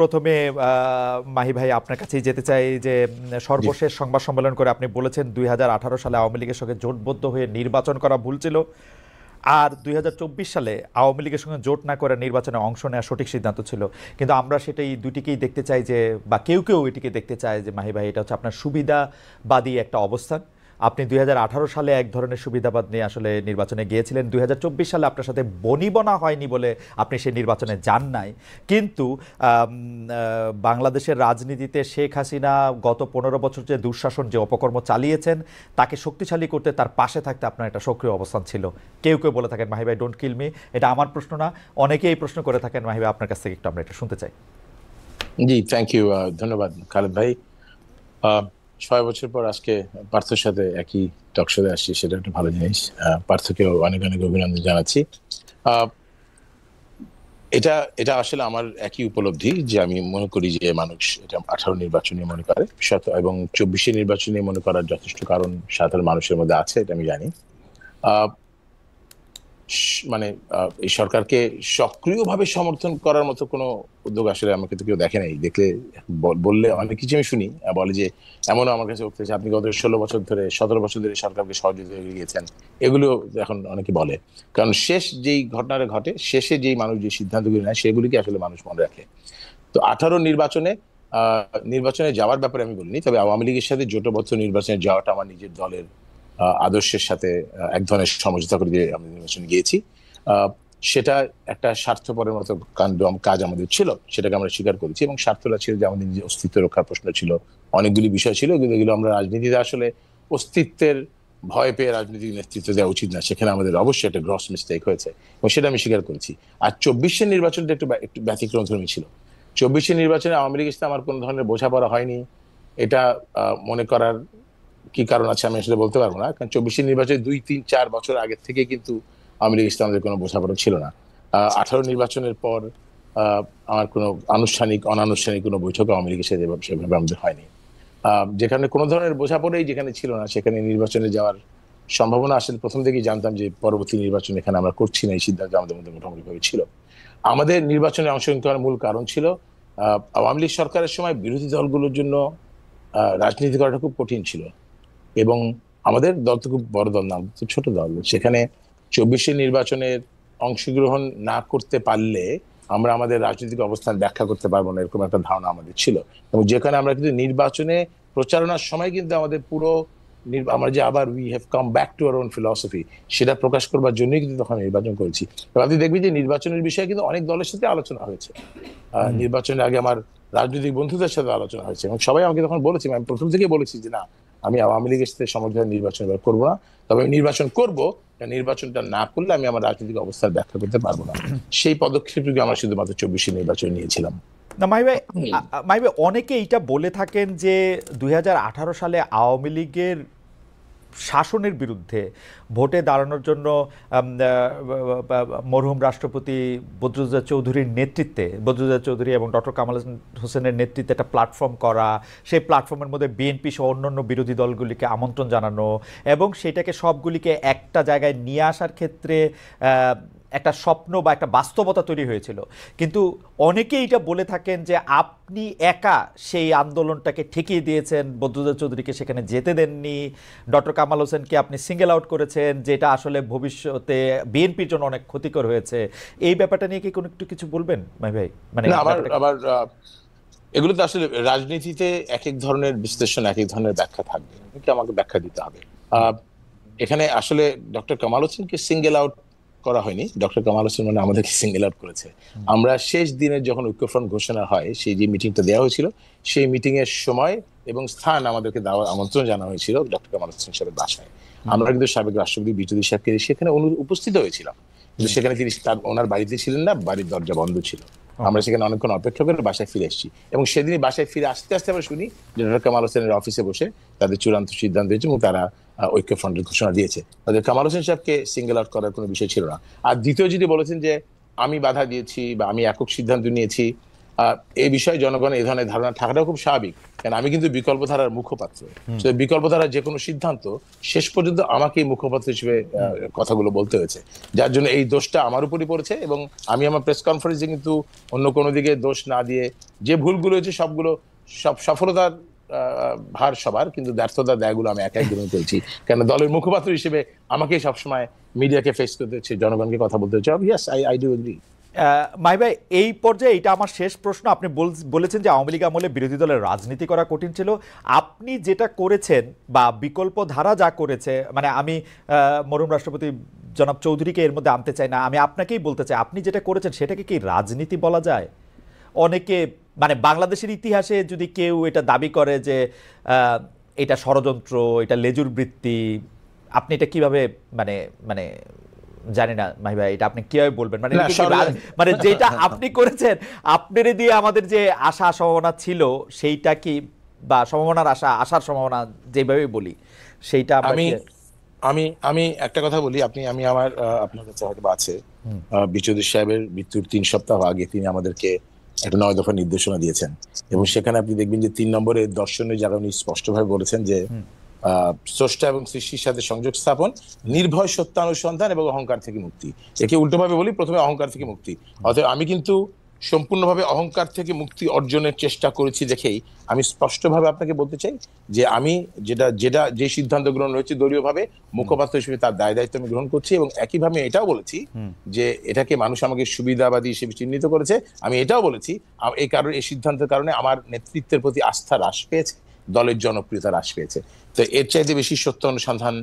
প্রথমে মাহি ভাই আপনার কাছেই যেতে চাই যে জি। সর্বশেষ সংবাদ সম্মেলন করে আপনি বলেছেন 2018 সালে আওয়ামী লীগের সঙ্গে জোটবদ্ধ হয়ে নির্বাচন করা ভুল ছিল, আর 2024 সালে আওয়ামী লীগের সঙ্গে জোট না করে নির্বাচনে অংশ নেওয়া সঠিক সিদ্ধান্ত ছিল। কিন্তু আমরা সেটাই দুটিকেই দেখতে চাই যে, বা কেউ কেউ এটিকে দেখতে চায় যে মাহি ভাই এটা হচ্ছে আপনার সুবিধাবাদী একটা অবস্থান। আপনি 2018 সালে এক ধরনের সুবিধাবাদ নিয়ে আসলে নির্বাচনে গিয়েছিলেন, 2024 সালে আপনার সাথে বনিবনা হয়নি বলে আপনি সেই নির্বাচনে যান নাই। কিন্তু বাংলাদেশের রাজনীতিতে শেখ হাসিনা গত 15 বছর যে দুঃশাসন, যে অপকর্ম চালিয়েছেন, তাকে শক্তিশালী করতে তার পাশে থাকতে আপনার একটা সক্রিয় অবস্থান ছিল। কেউ কেউ বলে থাকেন মাহি ভাই ডোন্ট কিল মি, এটা আমার প্রশ্ন না, অনেকেই এই প্রশ্ন করে থাকেন। মাহি ভাই আপনার কাছ থেকে একটু আমরা এটা শুনতে চাই। জি, থ্যাংক ইউ। ধন্যবাদ খালেদ ভাই। 6 বছর পর আজকে পার্থর সাথে একই টক শোতে আসছি, সেটা একটা ভালো জিনিস। পার্থকেও অনেক অনেক অভিনন্দন জানাচ্ছি। আহ, এটা এটা আসলে আমার একই উপলব্ধি যে আমি মনে করি যে মানুষ এটা 18 নির্বাচনে মনে করে এবং 24 নির্বাচনে মনে করার যথেষ্ট কারণ সাধারণ মানুষের মধ্যে আছে, এটা আমি জানি। আহ, মানে এই সরকারকে সক্রিয়ভাবে সমর্থন করার মতো কোনো উদ্যোগ আসলে আমাকে তো কেউ দেখে নাই। দেখলে বললে অনেক কিছু আমি শুনি, বলে যে এমনও আমার কাছে উঠতেছে আপনি গত 16 বছর ধরে 17 বছর ধরে সরকারকে সহযোগিতা করে গিয়েছেন, এগুলো এখন অনেকে বলে। কারণ শেষ যেই ঘটনাটা ঘটে, শেষে যেই মানুষ যে সিদ্ধান্তগুলি নেয় সেগুলিকে আসলে মানুষ মনে রাখে। তো 18 নির্বাচনে যাওয়ার ব্যাপারে আমি বলিনি, তবে আওয়ামী লীগের সাথে জোটবদ্ধ নির্বাচনে যাওয়াটা আমার নিজের দলের আদর্শের সাথে এক ধরনের সমঝোতা করে দিয়ে আমরা নির্বাচনে গিয়েছি। সেটা একটা স্বার্থপরের মতো কাজ আমাদের ছিল, সেটাকে আমরা স্বীকার করেছি। এবং স্বার্থটা ছিল যে আমাদের নিজের অস্তিত্ব রক্ষার প্রশ্ন ছিল, অনেকগুলি বিষয় ছিল, কিন্তু এগুলো আমরা রাজনীতিতে আসলে অস্তিত্বের ভয় পেয়ে রাজনৈতিক নেতৃত্ব দেওয়া উচিত না, সেখানে আমাদের অবশ্যই একটা গ্রস মিস্টেক হয়েছে এবং সেটা আমি স্বীকার করেছি। আর 24 নির্বাচনটা একটু একটু ব্যতিক্রমধর্মী ছিল। 24 নির্বাচনে আওয়ামী লীগের সাথে আমার কোনো ধরনের বোঝাপড়া হয়নি, এটা মনে করার কি কারণ আছে আমি আসলে বলতে পারবো না। কারণ 24 নির্বাচনে 2, 3, 4 বছর আগে থেকে কিন্তু আওয়ামী লীগের সাথে আমাদের কোনো বোঝাপড়া ছিল না। 18 নির্বাচনের পর আমার কোনো আনুষ্ঠানিক অনানুষ্ঠানিক কোনো বৈঠক আওয়ামী লীগের সাথে সেভাবে আমাদের হয়নি। যেখানে কোনো ধরনের বোঝাপড়াই যেখানে ছিল না, সেখানে নির্বাচনে যাওয়ার সম্ভাবনা আসলে প্রথম থেকেই জানতাম যে পরবর্তী নির্বাচন এখানে আমরা করছি না, এই সিদ্ধান্ত আমাদের মধ্যে মোটামুটি ভাবে ছিল। আমাদের নির্বাচনে অংশগ্রহণ করার মূল কারণ ছিল আওয়ামী লীগ সরকারের সময় বিরোধী দলগুলোর জন্য রাজনীতি করাটা খুব কঠিন ছিল। এবং আমাদের দল তো খুব বড় দল না, তো ছোট দল। সেখানে 24 নির্বাচনের অংশগ্রহণ না করতে পারলে আমরা আমাদের রাজনৈতিক অবস্থান ব্যাখ্যা করতে পারবো না, এরকম একটা ধারণা আমাদের ছিল। এবং যেখানে আমরা কিন্তু নির্বাচনে প্রচারণার সময় কিন্তু আমাদের পুরো আমরা যে আবার we have come back to our own philosophy, সেটা প্রকাশ করবার জন্যই কিন্তু তখন নির্বাচন করেছি। এবং আপনি দেখবেন যে নির্বাচনের বিষয়ে কিন্তু অনেক দলের সাথে আলোচনা হয়েছে। নির্বাচনের আগে আমার রাজনৈতিক বন্ধুদের সাথে আলোচনা হয়েছে এবং সবাই আমাকে তখন বলেছি, আমি প্রথম থেকে বলেছি যে না, আমি আওয়ামী লীগের সাথে সমঝোতা নির্বাচন করবো না, তবে আমি নির্বাচন করবো। নির্বাচনটা না করলে আমি আমার রাজনৈতিক অবস্থার ব্যাখ্যা করতে পারবো না। সেই পদক্ষেপটুকু আমরা শুধুমাত্র 24 নির্বাচন নিয়েছিলাম। না মাহি ভাই, মাহি ভাই অনেকে এইটা বলে থাকেন যে 2018 সালে আওয়ামী লীগের শাসনের বিরুদ্ধে ভোটে দাঁড়ানোর জন্য মরহুম রাষ্ট্রপতি বদরুদ্দোজা চৌধুরীর নেতৃত্বে, বদরুদ্দোজা চৌধুরী এবং ডক্টর কামাল হোসেনের নেতৃত্বে একটা প্ল্যাটফর্ম করা, সেই প্ল্যাটফর্মের মধ্যে বিএনপি সহ অন্যান্য বিরোধী দলগুলিকে আমন্ত্রণ জানানো এবং সেটাকে সবগুলিকে একটা জায়গায় নিয়ে আসার ক্ষেত্রে একটা স্বপ্ন বা একটা বাস্তবতা তৈরি হয়েছিল। কিন্তু অনেকেই এটা বলে থাকেন যে আপনি একা সেই আন্দোলনটাকে ঠেকিয়ে দিয়েছেন, বদরুদ্দোজা চৌধুরীকে সেখানে যেতে দেননি, ডক্টর কামাল হোসেনকে আপনি সিঙ্গেল আউট করেছেন, যেটা আসলে ভবিষ্যতে বিএনপির জন্য অনেক ক্ষতিকর হয়েছে। এই ব্যাপারটা নিয়ে কি কোনো একটু কিছু বলবেন মাহি ভাই? মানে আবার এগুলো তো আসলে রাজনীতিতে এক এক ধরনের বিশ্লেষণ, এক এক ধরনের ব্যাখ্যা থাকবে, আমাকে ব্যাখ্যা দিতে হবে। এখানে আসলে ডক্টর কামাল হোসেনকে সিঙ্গেল আউট করা হয়নি, ডক্টর কামাল হোসেন মানে আমাদেরকে সিঙ্গেল আউট করেছে। আমরা শেষ দিনে যখন ঐক্যফ্রন্ট ঘোষণা হয়, সেই যে মিটিংটা দেওয়া হয়েছিল, সেই মিটিং এর সময় এবং স্থান আমাদেরকে আমন্ত্রণ জানানো হয়েছিল ডক্টর কামাল হোসেন সাহেবের বাসায়। আমরা কিন্তু সাবেক রাষ্ট্রপতি বিদ্যুৎ সাহেবকে সেখানে উপস্থিত হয়েছিলাম, কিন্তু সেখানে তিনি ওনার বাড়িতে ছিলেন না, বাড়ির দরজা বন্ধ ছিল। আমরা সেখানে অনেকক্ষণ অপেক্ষা করে বাসায় ফিরে এসেছি এবং সেদিনই বাসায় ফিরে আসতে আসতে আমরা শুনি যে ডক্টর কামাল হোসেনের অফিসে বসে তাদের চূড়ান্ত সিদ্ধান্ত হয়েছে এবং তারা ঐক্যফ্রন্টের ঘোষণা দিয়েছে। তাদের কামাল হোসেন সাহেবকে সিঙ্গেল আউট করার কোনো বিষয় ছিল না। আর দ্বিতীয় যদি বলেছেন যে আমি বাধা দিয়েছি বা আমি একক সিদ্ধান্ত নিয়েছি, এই বিষয়ে জনগণের এই ধরনের ধারণা থাকাটাও খুব স্বাভাবিক, কারণ আমি কিন্তু বিকল্প ধারার মুখপাত্র। বিকল্প ধারার যে কোনো সিদ্ধান্ত শেষ পর্যন্ত আমাকে মুখপাত্র হিসেবে কথাগুলো বলতে হয়েছে, যার জন্য এই দোষটা আমার উপরই পড়েছে। এবং আমি আমার প্রেস কনফারেন্সে কিন্তু অন্য কোনো দিকে দোষ না দিয়ে, যে ভুলগুলো হয়েছে সবগুলো, সব সফলতার ভার সবার, কিন্তু ব্যর্থতার দায়গুলো আমি একাই গ্রহণ করেছি, কেন দলের মুখপাত্র হিসেবে আমাকেই সবসময় মিডিয়াকে ফেস করতে হচ্ছে, জনগণকে কথা বলতে হচ্ছে। Yes, I do agri. Mahi ভাই, এই পর্যায়ে এটা আমার শেষ প্রশ্ন। আপনি বলেছেন যে আওয়ামী লীগ আমলে বিরোধী দলের রাজনীতি করা কঠিন ছিল। আপনি যেটা করেছেন বা বিকল্প ধারা যা করেছে, মানে আমি মরহুম রাষ্ট্রপতি জনাব চৌধুরীকে এর মধ্যে আনতে চাই না, আমি আপনাকেই বলতে চাই, আপনি যেটা করেছেন সেটাকে কি রাজনীতি বলা যায়? অনেকে মানে বাংলাদেশের ইতিহাসে যদি কেউ এটা দাবি করে যে এটা ষড়যন্ত্র, এটা লেজুর বৃত্তি, আপনি এটা কিভাবে মানে মানে জানি না মাহি ভাই, এটা আপনি কিভাবে বলবেন? মানে মানে যেটা আপনি করেছেন, আপনার দিয়ে আমাদের যে আশা সম্ভাবনা ছিল সেইটা কি, বা সম্ভাবনার আশার সম্ভাবনা যেভাবে বলি সেইটা আমি একটা কথা বলি, আমি আমার আপনার কাছে হয়তো আছে, বিচৌধুরী সাহেবের মৃত্যুর 3 সপ্তাহ আগে তিনি আমাদেরকে একটা 9 দফা নির্দেশনা দিয়েছেন, এবং সেখানে আপনি দেখবেন যে 3 নম্বরে দর্শনের জায়গা উনি স্পষ্টভাবে বলেছেন যে স্রষ্টা এবং সৃষ্টির সাথে সংযোগ স্থাপন, নির্ভয় সত্যানুসন্ধান এবং অহংকার থেকে মুক্তি। একে উল্টোভাবে বলি, প্রথমে অহংকার থেকে মুক্তি। অতএব আমি কিন্তু সম্পূর্ণভাবে অহংকার থেকে মুক্তি অর্জনের চেষ্টা করেছি দেখেই আমি স্পষ্টভাবে আপনাকে বলতে চাই যে আমি যে সিদ্ধান্ত গ্রহণ হয়েছে দলীয়ভাবে, মুখপাত্র হিসেবে তার দায় দায়িত্ব আমি গ্রহণ করছি। এবং একইভাবে এটাও বলেছি যে এটাকে মানুষ আমাকে সুবিধাবাদী হিসেবে চিহ্নিত করেছে। আমি এটাও বলেছি এই কারণে, এই সিদ্ধান্তের কারণে আমার নেতৃত্বের প্রতি আস্থা হ্রাস পেয়েছে, দলের জনপ্রিয়তা হ্রাস পেয়েছে। তো এর চাইতে বেশি সত্য অনুসন্ধান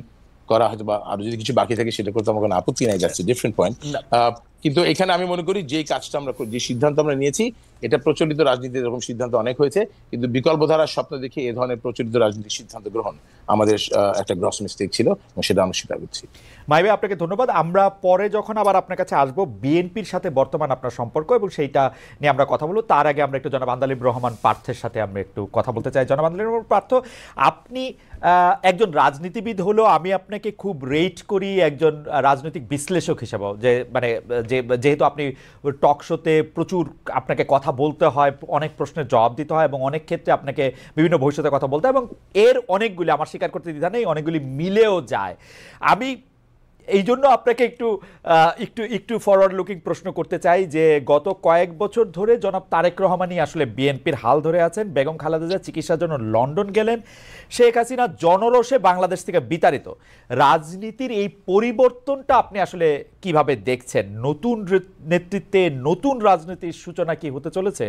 করা হয়তো বা আরো যদি কিছু বাকি থাকে সেটা করতে আমার কোনো আপত্তি নাই, যাচ্ছে ডিফারেন্ট পয়েন্ট। কিন্তু এখানে আমি মনে করি যে কাজটা আমরা, যে সিদ্ধান্ত আমরা নিয়েছি, এটা প্রচলিত রাজনীতিতে এরকম সিদ্ধান্ত অনেক হয়েছে, কিন্তু বিকল্প ধারার স্বপ্ন দেখে এ ধরনের প্রচলিত রাজনীতির সিদ্ধান্ত গ্রহণ আমাদের একটা গ্রস মিস্টেক ছিল, এবং সেটা আমরা স্বীকার করছি। মাহি ভাই, আপনাকে ধন্যবাদ। আমরা পরে যখন আবার আপনার কাছে আসবো, বিএনপির সাথে বর্তমান আপনার সম্পর্ক এবং সেইটা নিয়ে আমরা কথা বলবো, তার আগে আমরা একটু জনাব আন্দালিব রহমান পার্থের সাথে আমরা একটু কথা বলতে চাই। জনাব আন্দালিব রহমান পার্থ, আপনি একজন রাজনীতিবিদ হলেও আমি আপনাকে খুব রেট করি একজন রাজনৈতিক বিশ্লেষক হিসেবেও, যে মানে যেহেতু আপনি টক শোতে প্রচুর আপনাকে কথা বলতে হয়, অনেক প্রশ্নের জবাব দিতে হয়, এবং অনেক ক্ষেত্রে আপনাকে বিভিন্ন ভবিষ্যতে কথা বলতে হয়, এবং এর অনেকগুলি, আমার স্বীকার করতে দ্বিধা নেই, অনেকগুলি মিলেও যায়। আমি এই জন্য আপনাকে একটু একটু একটু ফরওয়ার্ড লুকিং প্রশ্ন করতে চাই যে গত কয়েক বছর ধরে জনাব তারেক রহমানই আসলে বিএনপির হাল ধরে আছেন। বেগম খালেদা জিয়া চিকিৎসার জন্য লন্ডন গেলেন, শেখ হাসিনা জনরোষে বাংলাদেশ থেকে বিতাড়িত। রাজনীতির এই পরিবর্তনটা আপনি আসলে কিভাবে দেখছেন? নতুন নেতৃত্বে নতুন রাজনীতির সূচনা কি হতে চলেছে?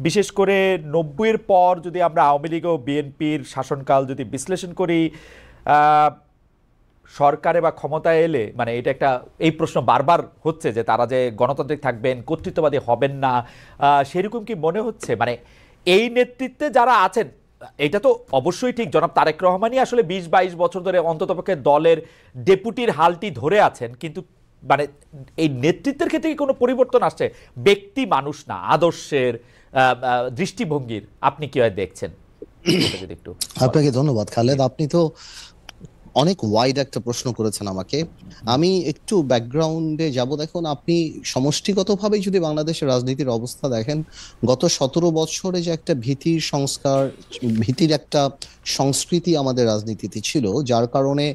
বিশেষ করে 90-এর পর যদি আমরা আওয়ামী লীগ ও বিএনপির শাসনকাল যদি বিশ্লেষণ করি, সরকারে বা ক্ষমতায় এলে মানে এটা একটা, এই প্রশ্ন বারবার হচ্ছে যে তারা যে গণতান্ত্রিক থাকবেন, কর্তৃত্ববাদী হবেন না, সেরকম কি মনে হচ্ছে? মানে এই নেতৃত্বে যারা আছেন, এটা তো অবশ্যই ঠিক, জনাব তারেক রহমানই আসলে 20-22 বছর ধরে অন্ততপক্ষে দলের ডেপুটির হালটি ধরে আছেন, কিন্তু মানে এই নেতৃত্বের ক্ষেত্রে কি কোনো পরিবর্তন আসছে? ব্যক্তি মানুষ না, আদর্শের, দৃষ্টিভঙ্গির আপনি কিভাবে দেখছেন? যদি একটু। আপনাকে ধন্যবাদ খালেদ, আপনি তো অনেক ওয়াইড একটা প্রশ্ন করেছেন আমাকে। আমি একটু ব্যাকগ্রাউন্ডে যাব। দেখুন, আপনি সমষ্টিগতভাবে যদি বাংলাদেশের রাজনীতির অবস্থা দেখেন, গত 17 বছরে যে একটা ভীতির সংস্কার, ভীতির একটা সংস্কৃতি আমাদের রাজনীতিতে ছিল, যার কারণে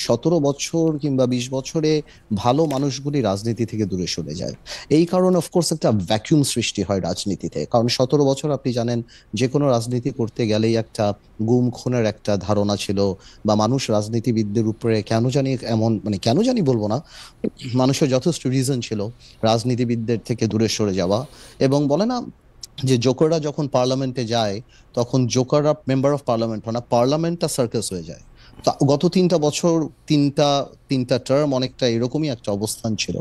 17 বছর কিংবা 20 বছরে ভালো মানুষগুলি রাজনীতি থেকে দূরে সরে যায়। এই কারণে অফকোর্স একটা ভ্যাকুয়াম সৃষ্টি হয় রাজনীতিতে, কারণ 17 বছর আপনি জানেন যে কোনো রাজনীতি করতে গেলেই একটা গুম খুনের একটা ধারণা ছিল, বা মানুষ রাজনীতিবিদদের উপরে কেন জানি এমন, মানে কেন জানি বলবো না, মানুষের যথেষ্ট রিজন ছিল রাজনীতিবিদদের থেকে দূরে সরে যাওয়া। এবং বলে না যে জোকাররা যখন পার্লামেন্টে যায় তখন জোকাররা মেম্বার অফ পার্লামেন্ট হয় না, পার্লামেন্টটা সার্কাস হয়ে যায়। তো গত 3টা বছর, তিনটা টার্ম অনেকটা এরকমই একটা অবস্থান ছিল।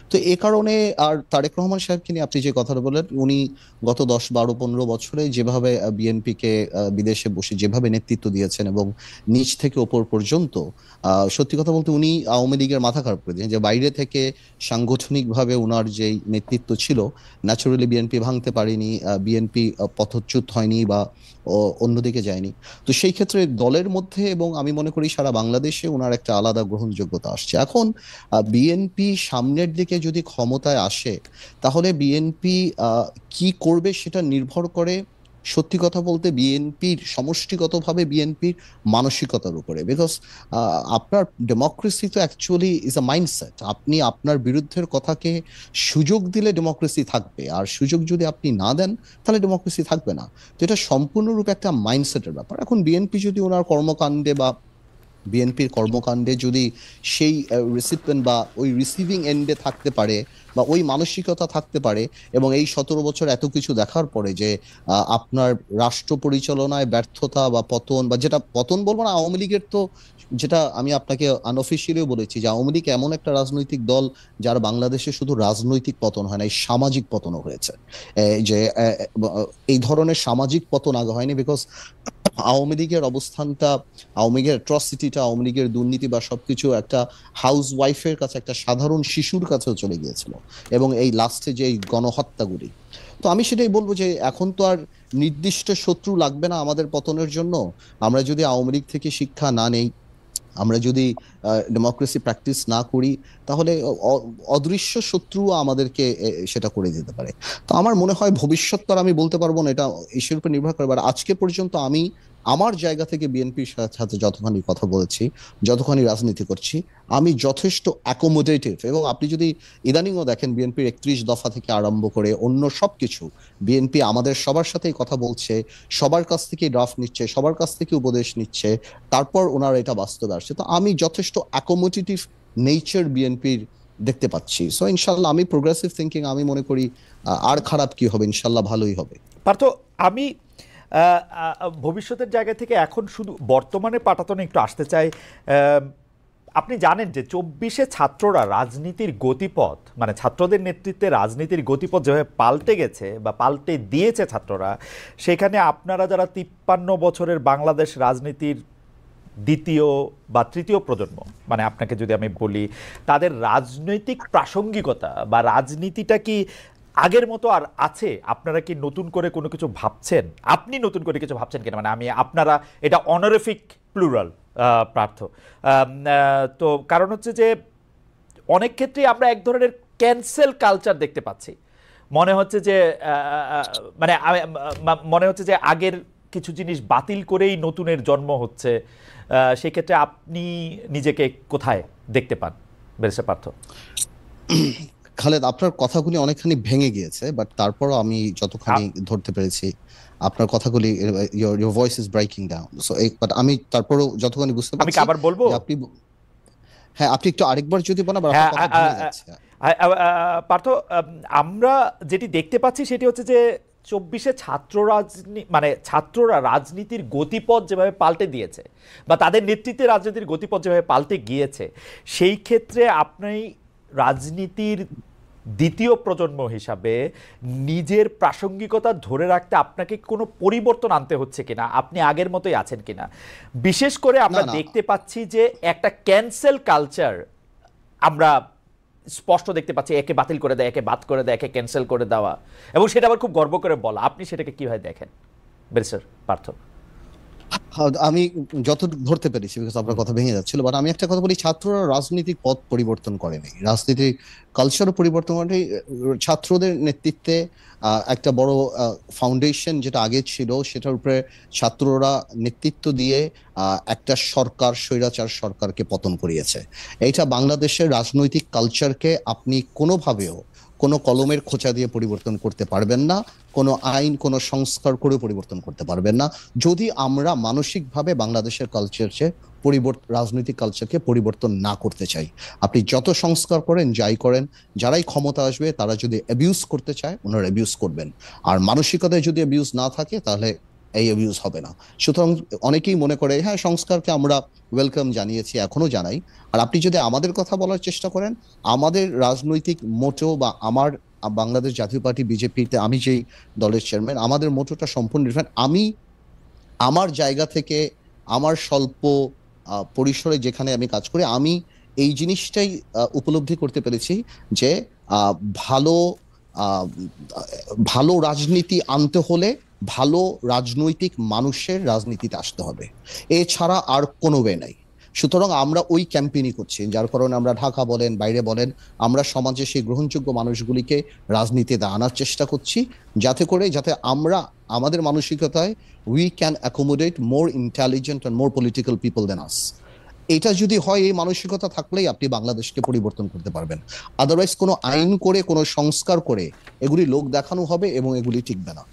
তো এ কারণে, আর তারেক রহমান সাহেবকে নিয়ে আপনি যে কথাটা বললেন, উনি গত 10, 12, 15 বছরে যেভাবে বিএনপিকে বিদেশে বসে যেভাবে নেতৃত্ব দিয়েছেন এবং নিচ থেকে ওপর পর্যন্ত, সত্যি কথা বলতে উনি আওয়ামী লীগের মাথা খারাপ করে দিয়েছেন। যে বাইরে থেকে সাংগঠনিকভাবে উনার যেই নেতৃত্ব ছিল, ন্যাচুরালি বিএনপি ভাঙতে পারেনি, বিএনপি পথচ্যুত হয়নি বা অন্যদিকে যায়নি। তো সেই ক্ষেত্রে দলের মধ্যে, এবং আমি মনে করি সারা বাংলাদেশে, ওনার একটা আলাদা গ্রহণযোগ্য গ্রহণযোগ্যতা আসছে। এখন বিএনপি সামনের দিকে যদি ক্ষমতায় আসে, তাহলে বিএনপি কি করবে সেটা নির্ভর করে সত্যি কথা বলতে বিএনপির সমষ্টিগতভাবে বিএনপির মানসিকতার উপরে। বিকজ আপনার ডেমোক্রেসি তো অ্যাকচুয়ালি ইজ আ মাইন্ডসেট। আপনি আপনার বিরুদ্ধের কথাকে সুযোগ দিলে ডেমোক্রেসি থাকবে, আর সুযোগ যদি আপনি না দেন তাহলে ডেমোক্রেসি থাকবে না। তো এটা সম্পূর্ণরূপে একটা মাইন্ডসেটের ব্যাপার। এখন বিএনপি যদি ওনার কর্মকাণ্ডে বা বিএনপির কর্মকাণ্ডে যদি সেই রিসিপিয়েন্ট বা ওই রিসিভিং এন্ডে থাকতে পারে বা ওই মানসিকতা থাকতে পারে, এবং এই 17 বছর এত কিছু দেখার পরে যে আপনার রাষ্ট্র পরিচালনায় ব্যর্থতা বা পতন, বা যেটা পতন বলবো না, আওয়ামী লীগের তো, যেটা আমি আপনাকে আনঅফিসিয়ালিও বলেছি যে আওয়ামী লীগ এমন একটা রাজনৈতিক দল যার বাংলাদেশে শুধু রাজনৈতিক পতন হয় না, এই সামাজিক পতনও হয়েছে। যে এই ধরনের সামাজিক পতন আগে হয়নি, বিকজ আওয়ামী লীগের অবস্থানটা, আওয়ামী লীগের অ্যাট্রসিটিটা, আওয়ামী লীগের দুর্নীতি বা সবকিছু একটা হাউস ওয়াইফের কাছে, একটা সাধারণ শিশুর কাছেও চলে গিয়েছিল, এবং এই লাস্টে যে এই গণহত্যাগুলি। তো আমি সেটাই বলবো যে এখন তো আর নির্দিষ্ট শত্রু লাগবে না আমাদের পতনের জন্য। আমরা যদি আওয়ামী লীগ থেকে শিক্ষা না নেই, আমরা যদি ডেমোক্রেসি প্র্যাকটিস না করি, তাহলে অদৃশ্য শত্রু আমাদেরকে সেটা করে দিতে পারে। তো আমার মনে হয় ভবিষ্যৎ তো আর আমি বলতে পারবো না, এটা ঈশ্বরের উপর নির্ভর করে। আর আজকে পর্যন্ত আমি আমার জায়গা থেকে বিএনপির সাথে যতখানি কথা বলেছি, যতখানি রাজনীতি করছি, আমি যথেষ্ট অ্যাকোমোডেটিভ। এবং আপনি যদি ইদানিংও দেখেন বিএনপির 31 দফা থেকে আরম্ভ করে অন্য সবকিছু, বিএনপি আমাদের সবার সাথেই কথা বলছে, সবার কাছ থেকে ড্রাফট নিচ্ছে, সবার কাছ থেকে উপদেশ নিচ্ছে, তারপর ওনারা এটা বাস্তবে আসছে। তো আমি যথেষ্ট অ্যাকোমোডেটিভ নেচার বিএনপির দেখতে পাচ্ছি। সো ইনশাল্লাহ আমি প্রোগ্রেসিভ থিঙ্কিং, আমি মনে করি আর খারাপ কি হবে, ইনশাল্লাহ ভালোই হবে। পার্থ, আমি ভবিষ্যতের জায়গা থেকে এখন শুধু বর্তমানে পাটাতনে একটু আসতে চাই। আপনি জানেন যে 24-এ ছাত্ররা রাজনীতির গতিপথ, মানে ছাত্রদের নেতৃত্বে রাজনীতির গতিপথ যেভাবে পাল্টে গেছে বা পাল্টে দিয়েছে ছাত্ররা, সেখানে আপনারা যারা 53 বছরের বাংলাদেশ রাজনীতির দ্বিতীয় বা তৃতীয় প্রজন্ম, মানে আপনাকে যদি আমি বলি, তাদের রাজনৈতিক প্রাসঙ্গিকতা বা রাজনীতিটা কি আগের মতো আর আছে? আপনারা কি নতুন করে কোনো কিছু ভাবছেন? আপনি নতুন করে কিছু ভাবছেন কিনা, মানে আমি আপনারা, এটা অনারিফিক প্লুরাল পার্থ। তো কারণ হচ্ছে যে অনেক ক্ষেত্রেই আমরা এক ধরনের ক্যান্সেল কালচার দেখতে পাচ্ছি। মনে হচ্ছে যে মনে হচ্ছে যে আগের কিছু জিনিস বাতিল করেই নতুনের জন্ম হচ্ছে। সেক্ষেত্রে আপনি নিজেকে কোথায় দেখতে পান ব্যারিস্টার পার্থ? খালেদ, আপনার কথাগুলি অনেকখানি ভেঙে গিয়েছে, বাট তারপরও আমি যতখানি ধরতে পেরেছি আপনার কথাগুলি, your voice is breaking down, so but আমি তারপরও যতখানি বুঝতে পারছি। আমি কি আবার বলবো? আপনি, হ্যাঁ, আপনি একটু আরেকবার যদি বলেন, আবার আপনার কথা ভেঙে যাচ্ছে। পার্থ, আমরা যেটি দেখতে পাচ্ছি সেটি হচ্ছে যে 24-এ ছাত্ররা রাজনীতির গতিপথ যেভাবে পাল্টে দিয়েছে বা তাদের নেতৃত্বে রাজনীতির গতিপথ যেভাবে পাল্টে গিয়েছে, সেই ক্ষেত্রে আপনি রাজনীতির দ্বিতীয় প্রজন্ম হিসাবে নিজের প্রাসঙ্গিকতা ধরে রাখতে আপনাকে কোনো পরিবর্তন আনতে হচ্ছে কিনা, আপনি আগের মতোই আছেন কিনা? বিশেষ করে আমরা দেখতে পাচ্ছি যে একটা ক্যান্সেল কালচার আমরা স্পষ্ট দেখতে পাচ্ছি, একে বাতিল করে দেয়, একে বাদ করে দেয়, একে ক্যান্সেল করে দেওয়া, এবং সেটা আবার খুব গর্ব করে বলা। আপনি সেটাকে কিভাবে দেখেন ব্যারিস্টার পার্থ? আমি যত ধরতে পেরেছি, বিকজ আপনার কথা ভেঙে যাচ্ছিল, বাট আমি একটা কথা বলি, ছাত্ররা রাজনৈতিক পথ পরিবর্তন করেনি, রাজনীতির কালচারও পরিবর্তন করেনি। ছাত্রদের নেতৃত্বে একটা বড় ফাউন্ডেশন যেটা আগে ছিল, সেটার উপরে ছাত্ররা নেতৃত্ব দিয়ে একটা সরকার, স্বৈরাচার সরকারকে পতন করিয়েছে। এইটা বাংলাদেশের রাজনৈতিক কালচারকে আপনি কোনোভাবেও কোনো কলমের খোঁচা দিয়ে পরিবর্তন করতে পারবেন না, কোনো আইন, কোনো সংস্কার করে পরিবর্তন করতে পারবেন না, যদি আমরা মানসিকভাবে বাংলাদেশের কালচারকে রাজনৈতিক কালচারকে পরিবর্তন না করতে চাই। আপনি যত সংস্কার করেন, যাই করেন, যারাই ক্ষমতা আসবে তারা যদি অ্যাবিউজ করতে চায়, ওনারা অ্যাবিউজ করবেন। আর মানসিকতায় যদি অ্যাবিউজ না থাকে, তাহলে এই অ্যাবিউজ হবে না। সুতরাং অনেকেই মনে করে হ্যাঁ, সংস্কারকে আমরা ওয়েলকাম জানিয়েছি, এখনো জানাই। আর আপনি যদি আমাদের কথা বলার চেষ্টা করেন, আমাদের রাজনৈতিক মোটো বা আমার বাংলাদেশ জাতীয় পার্টি বিজেপিতে আমি যেই দলের চেয়ারম্যান, আমাদের মোটোটা সম্পূর্ণ ডিফারেন্ট। আমি আমার জায়গা থেকে, আমার স্বল্প পরিসরে যেখানে আমি কাজ করি, আমি এই জিনিসটাই উপলব্ধি করতে পেরেছি যে ভালো ভালো রাজনীতি আনতে হলে ভালো রাজনৈতিক মানুষের রাজনীতিতে আসতে হবে, এছাড়া আর কোনো ওয়ে নাই। সুতরাং আমরা ওই ক্যাম্পেইনই করছি, যার কারণে আমরা ঢাকা বলেন বাইরে বলেন আমরা সমাজে সেই গ্রহণযোগ্য মানুষগুলিকে রাজনীতিতে আনার চেষ্টা করছি, যাতে আমরা আমাদের মানসিকতায় we can accommodate more intelligent and more political people than us. এটা যদি হয়, এই মানসিকতা থাকলেই আপনি বাংলাদেশকে পরিবর্তন করতে পারবেন। আদারওয়াইজ কোনো আইন করে কোনো সংস্কার করে এগুলি লোক দেখানো হবে এবং এগুলি টিকবে না।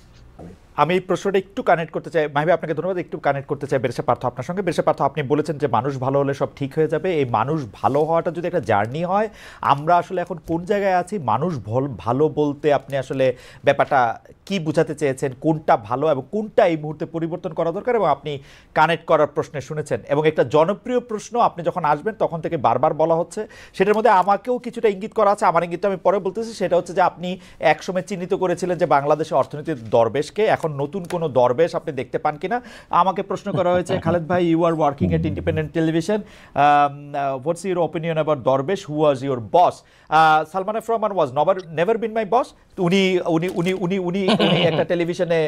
আমি এই প্রশ্নটা একটু কানেক্ট করতে চাই, মাহিবা আপনাকে ধন্যবাদ, একটু কানেক্ট করতে চাই বেরেশা পার্থ আপনার সঙ্গে। বেরেশা পার্থ, আপনি বলেছেন যে মানুষ ভালো হলে সব ঠিক হয়ে যাবে। এই মানুষ ভালো হওয়াটা যদি একটা জার্নি হয়, আমরা আসলে এখন কোন জায়গায় আছি? মানুষ ভালো বলতে আপনি আসলে ব্যাপারটা কি বোঝাতে চেয়েছেন, কোনটা ভালো এবং কোনটা এই মুহূর্তে পরিবর্তন করা দরকার, এবং আপনি কানেক্ট করার প্রশ্নে শুনেছেন। এবং একটা জনপ্রিয় প্রশ্ন আপনি যখন আসবেন তখন থেকে বারবার বলা হচ্ছে, সেটার মধ্যে আমাকেও কিছুটা ইঙ্গিত করা আছে, আমার ইঙ্গিত আমি পরে বলতেছি। সেটা হচ্ছে যে আপনি একসময় চিহ্নিত করেছিলেন যে বাংলাদেশের অর্থনীতির দরবেশকে, এখন নতুন কোনো দরবেশ আপনি দেখতে পান কিনা। আমাকে প্রশ্ন করা হয়েছে, খালেদ ভাই, you are working at independent television, what's your opinion about Darbesh, who was your boss? Salman F Rahman was never been my boss. উনি উনি উনি উনি উনি উনি একটা টেলিভিশনে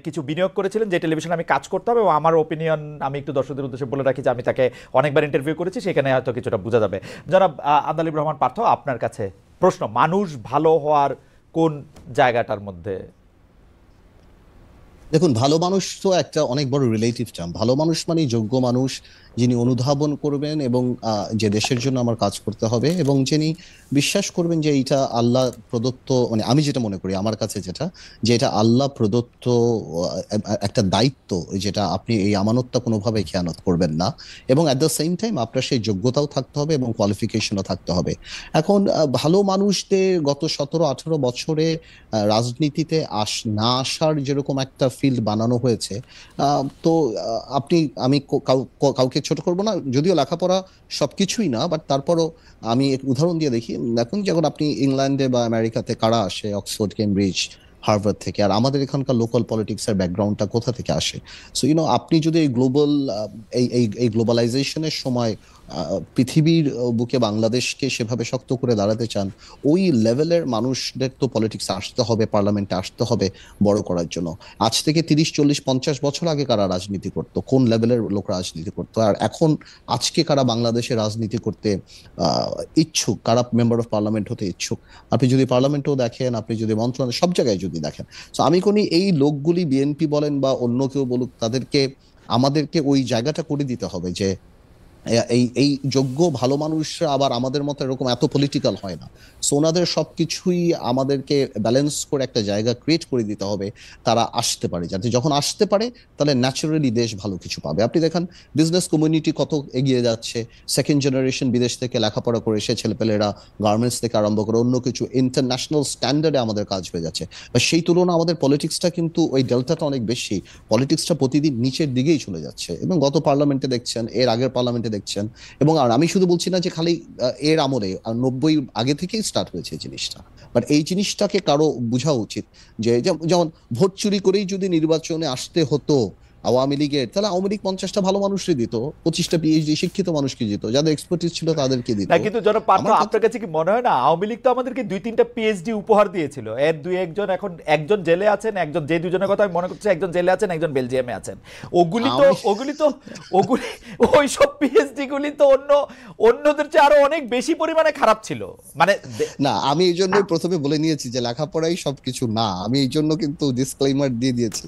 কিছু বিনিয়োগ করেছিলেন, যে টেলিভিশনে আমি কাজ করতাম, এবং আমার ওপিনিয়ন আমি একটু দর্শকদের উদ্দেশ্যে বলে রাখি যে আমি তাকে অনেকবার ইন্টারভিউ করেছি, সেখানে হয়তো কিছুটা বোঝা যাবে। জনাব আন্দালিব রহমান পার্থ, আপনার কাছে প্রশ্ন, মানুষ ভালো হওয়ার কোন জায়গাটার মধ্যে? দেখুন, ভালো মানুষ তো একটা অনেক বড় রিলেটিভ টার্ম। ভালো মানুষ মানে যোগ্য মানুষ, যিনি অনুধাবন করবেন এবং যে দেশের জন্য আমার কাজ করতে হবে, এবং যিনি বিশ্বাস করবেন যে এইটা আল্লাহ প্রদত্ত, মানে আমি যেটা মনে করি আমার কাছে যে এটা আল্লাহ প্রদত্ত একটা দায়িত্ব, যেটা আপনি এই আমানতটা কোনোভাবে খেয়ানত করবেন না, এবং অ্যাট দ্য সেম টাইম আপনার সেই যোগ্যতাও থাকতে হবে এবং কোয়ালিফিকেশনও থাকতে হবে। এখন ভালো মানুষদের গত 17-18 বছরে রাজনীতিতে না আসার যেরকম একটা ফিল্ড বানানো হয়েছে, তো আমি কাউকে ছোট করবো না, যদিও লেখাপড়া সবকিছুই না, বাট তারপরও আমি এক উদাহরণ দিয়ে দেখি। দেখুন, যখন আপনি ইংল্যান্ডে বা আমেরিকাতে কারা আসে অক্সফোর্ড, কেমব্রিজ, হার্ভার্ড থেকে, আর আমাদের এখানকার লোকাল পলিটিক্সের ব্যাকগ্রাউন্ডটা কোথা থেকে আসে? সো আপনি যদি এই এই গ্লোবালাইজেশনের সময় পৃথিবীর বুকে বাংলাদেশকে সেভাবে শক্ত করে দাঁড়াতে চান, ওই লেভেলের মানুষদের তো পলিটিক্স আসতে হবে, পার্লামেন্টে আসতে হবে বড় করার জন্য। আজ থেকে 30, 40, 50 বছর আগে কারা রাজনীতি করতো, কোন লেভেলের লোক রাজনীতি করতো, আর এখন আজকে কারা বাংলাদেশে রাজনীতি করতে ইচ্ছুক, কারা মেম্বার অফ পার্লামেন্ট হতে ইচ্ছুক? আপনি যদি পার্লামেন্টেও দেখেন, আপনি যদি মন্ত্রণালয়, সব জায়গায় যদি দেখেন। তো আমি কোনি এই লোকগুলি, বিএনপি বলেন বা অন্য কেউ বলুক, আমাদেরকে ওই জায়গাটা করে দিতে হবে যে এই যোগ্য ভালো মানুষরা আবার আমাদের মতো এরকম এত পলিটিক্যাল হয় না। সো ওনাদের সবকিছুই আমাদেরকে ব্যালেন্স করে একটা জায়গা ক্রিয়েট করে দিতে হবে, তারা আসতে পারে, যাতে যখন আসতে পারে তাহলে ন্যাচারালি দেশ ভালো কিছু পাবে। আপনি দেখেন বিজনেস কমিউনিটি কত এগিয়ে যাচ্ছে, সেকেন্ড জেনারেশন বিদেশ থেকে লেখাপড়া করে এসে ছেলেপেলেরা গার্মেন্টস থেকে আরম্ভ করে অন্য কিছু ইন্টারন্যাশনাল স্ট্যান্ডার্ডে আমাদের কাজ হয়ে যাচ্ছে। সেই তুলনায় আমাদের পলিটিক্সটা কিন্তু ওই ডেল্টাটা অনেক বেশি, পলিটিক্সটা প্রতিদিন নিচের দিকেই চলে যাচ্ছে, এবং গত পার্লামেন্টে দেখছেন, এর আগের পার্লামেন্টে দেখছেন, এবং আর আমি শুধু বলছি না যে খালি এর আমলে, 90 আগে থেকেই স্টার্ট হয়েছে জিনিসটা, বাট এই জিনিসটাকে কারো বোঝা উচিত যে যেমন ভোট চুরি করেই যদি নির্বাচনে আসতে হতো আওয়ামী লীগের, তাহলে আওয়ামী লীগ 50টা ভালো মানুষকে দিত, 25টা পিএইচডি শিক্ষিত মানুষকে দিত, যাদের এক্সপার্টিস ছিল তাদেরকে দিত। না, কিন্তু জনাব পার্থ, আপনার কাছে কি মনে হয় না আওয়ামী লীগ তো আমাদেরকে 2-3টা পিএইচডি উপহার দিয়েছিল? এর 2-1জন, এখন একজন জেলে আছেন, একজন, যে দুজনের কথা আমি মনে করছি, একজন জেলে আছেন, একজন বেলজিয়ামে আছেন। ওগুলি ওইসব পিএইচডি গুলি তো অন্যদের চেয়ে আরো অনেক বেশি পরিমাণে খারাপ ছিল। মানে না, আমি এই জন্যই প্রথমে বলে নিয়েছি যে লেখাপড়াই সবকিছু না। আমি এই জন্য কিন্তু ডিসক্লেইমার দিয়ে দিয়েছি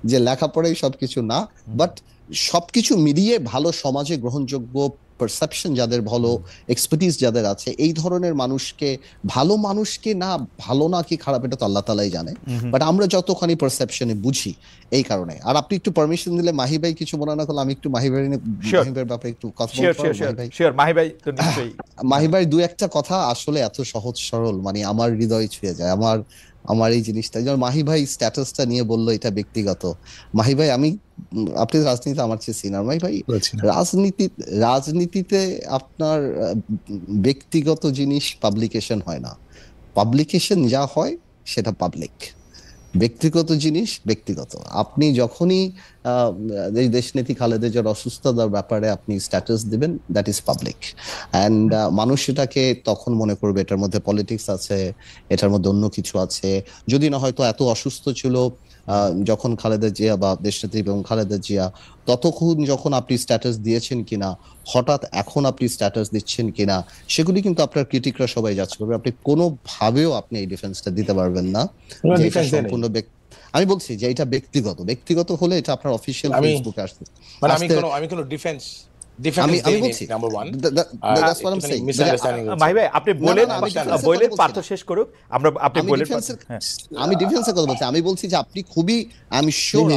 যে লেখাপড়াই সবকিছু না, বাট সবকিছু মিলিয়ে ভালো সমাজে গ্রহণযোগ্য পারসেপশন যাদের, ভালো এক্সপার্টিস যাদের আছে, এই ধরনের মানুষকে, ভালো মানুষকে না, ভালো না কি খারাপ এটা তো আল্লাহ তাআলাই জানে, বাট আমরা যতখানি পারসেপশনে বুঝি এই কারণে। আর আপনি একটু পারমিশন দিলে মাহি ভাই কিছু মনে না করলে আমি একটু মাহি ভাইয়ের ব্যাপারে একটু কথা বলতে পারি? শিওর মাহি ভাই, তো নিশ্চয়ই। মাহি ভাই দু একটা কথা আসলে এত সহজ সরল, মানে আমার হৃদয় ছুঁয়ে যায়। আমার এই জিনিসটা, যেমন মাহি ভাই স্ট্যাটাসটা নিয়ে বললো এটা ব্যক্তিগত। মাহি ভাই, আপনি রাজনীতিতে আমার চেয়ে সিনিয়র। মাহি ভাই, রাজনীতিতে আপনার ব্যক্তিগত জিনিস পাবলিকেশন হয় না, পাবলিকেশন যা হয় সেটা পাবলিক, ব্যক্তিগত জিনিস ব্যক্তিগত। আপনি যখনই দেশনেত্রী খালেদা জিয়ার অসুস্থতার ব্যাপারে আপনি স্ট্যাটাস দিবেন, দ্যাট ইজ পাবলিক, অ্যান্ড মানুষ এটাকে তখন মনে করবে এটার মধ্যে পলিটিক্স আছে, এটার মধ্যে অন্য কিছু আছে। যদি না হয়তো এত অসুস্থ ছিল, যখন খালেদা জিয়া বা দেশনেত্রী এবং খালেদা জিয়া, ততক্ষণ যখন আপনি স্ট্যাটাস দিয়েছেন কিনা, হঠাৎ এখন আপনি স্ট্যাটাস দিচ্ছেন কিনা, সেগুলি কিন্তু আপনার ক্রিটিকরা সবাই যাচ করবে। আপনি কোনোভাবেও আপনি এই ডিফেন্সটা দিতে পারবেন না যে এটা সম্পূর্ণ আমি বলছি যে এটা ব্যক্তিগত হলে এটা আপনার অফিসিয়াল ফেসবুকে আসছে। মানে আমি কোনো ডিফেন্স আমি বলছি number 1 that's what I'm saying. Mahi ভাই আপনি বলেন পার্থ শেষ করুক, আপনি বলেন। আমি ডিফেন্সের কথা বলছি, আমি বলছি যে আপনি খুবই, আমি শিওর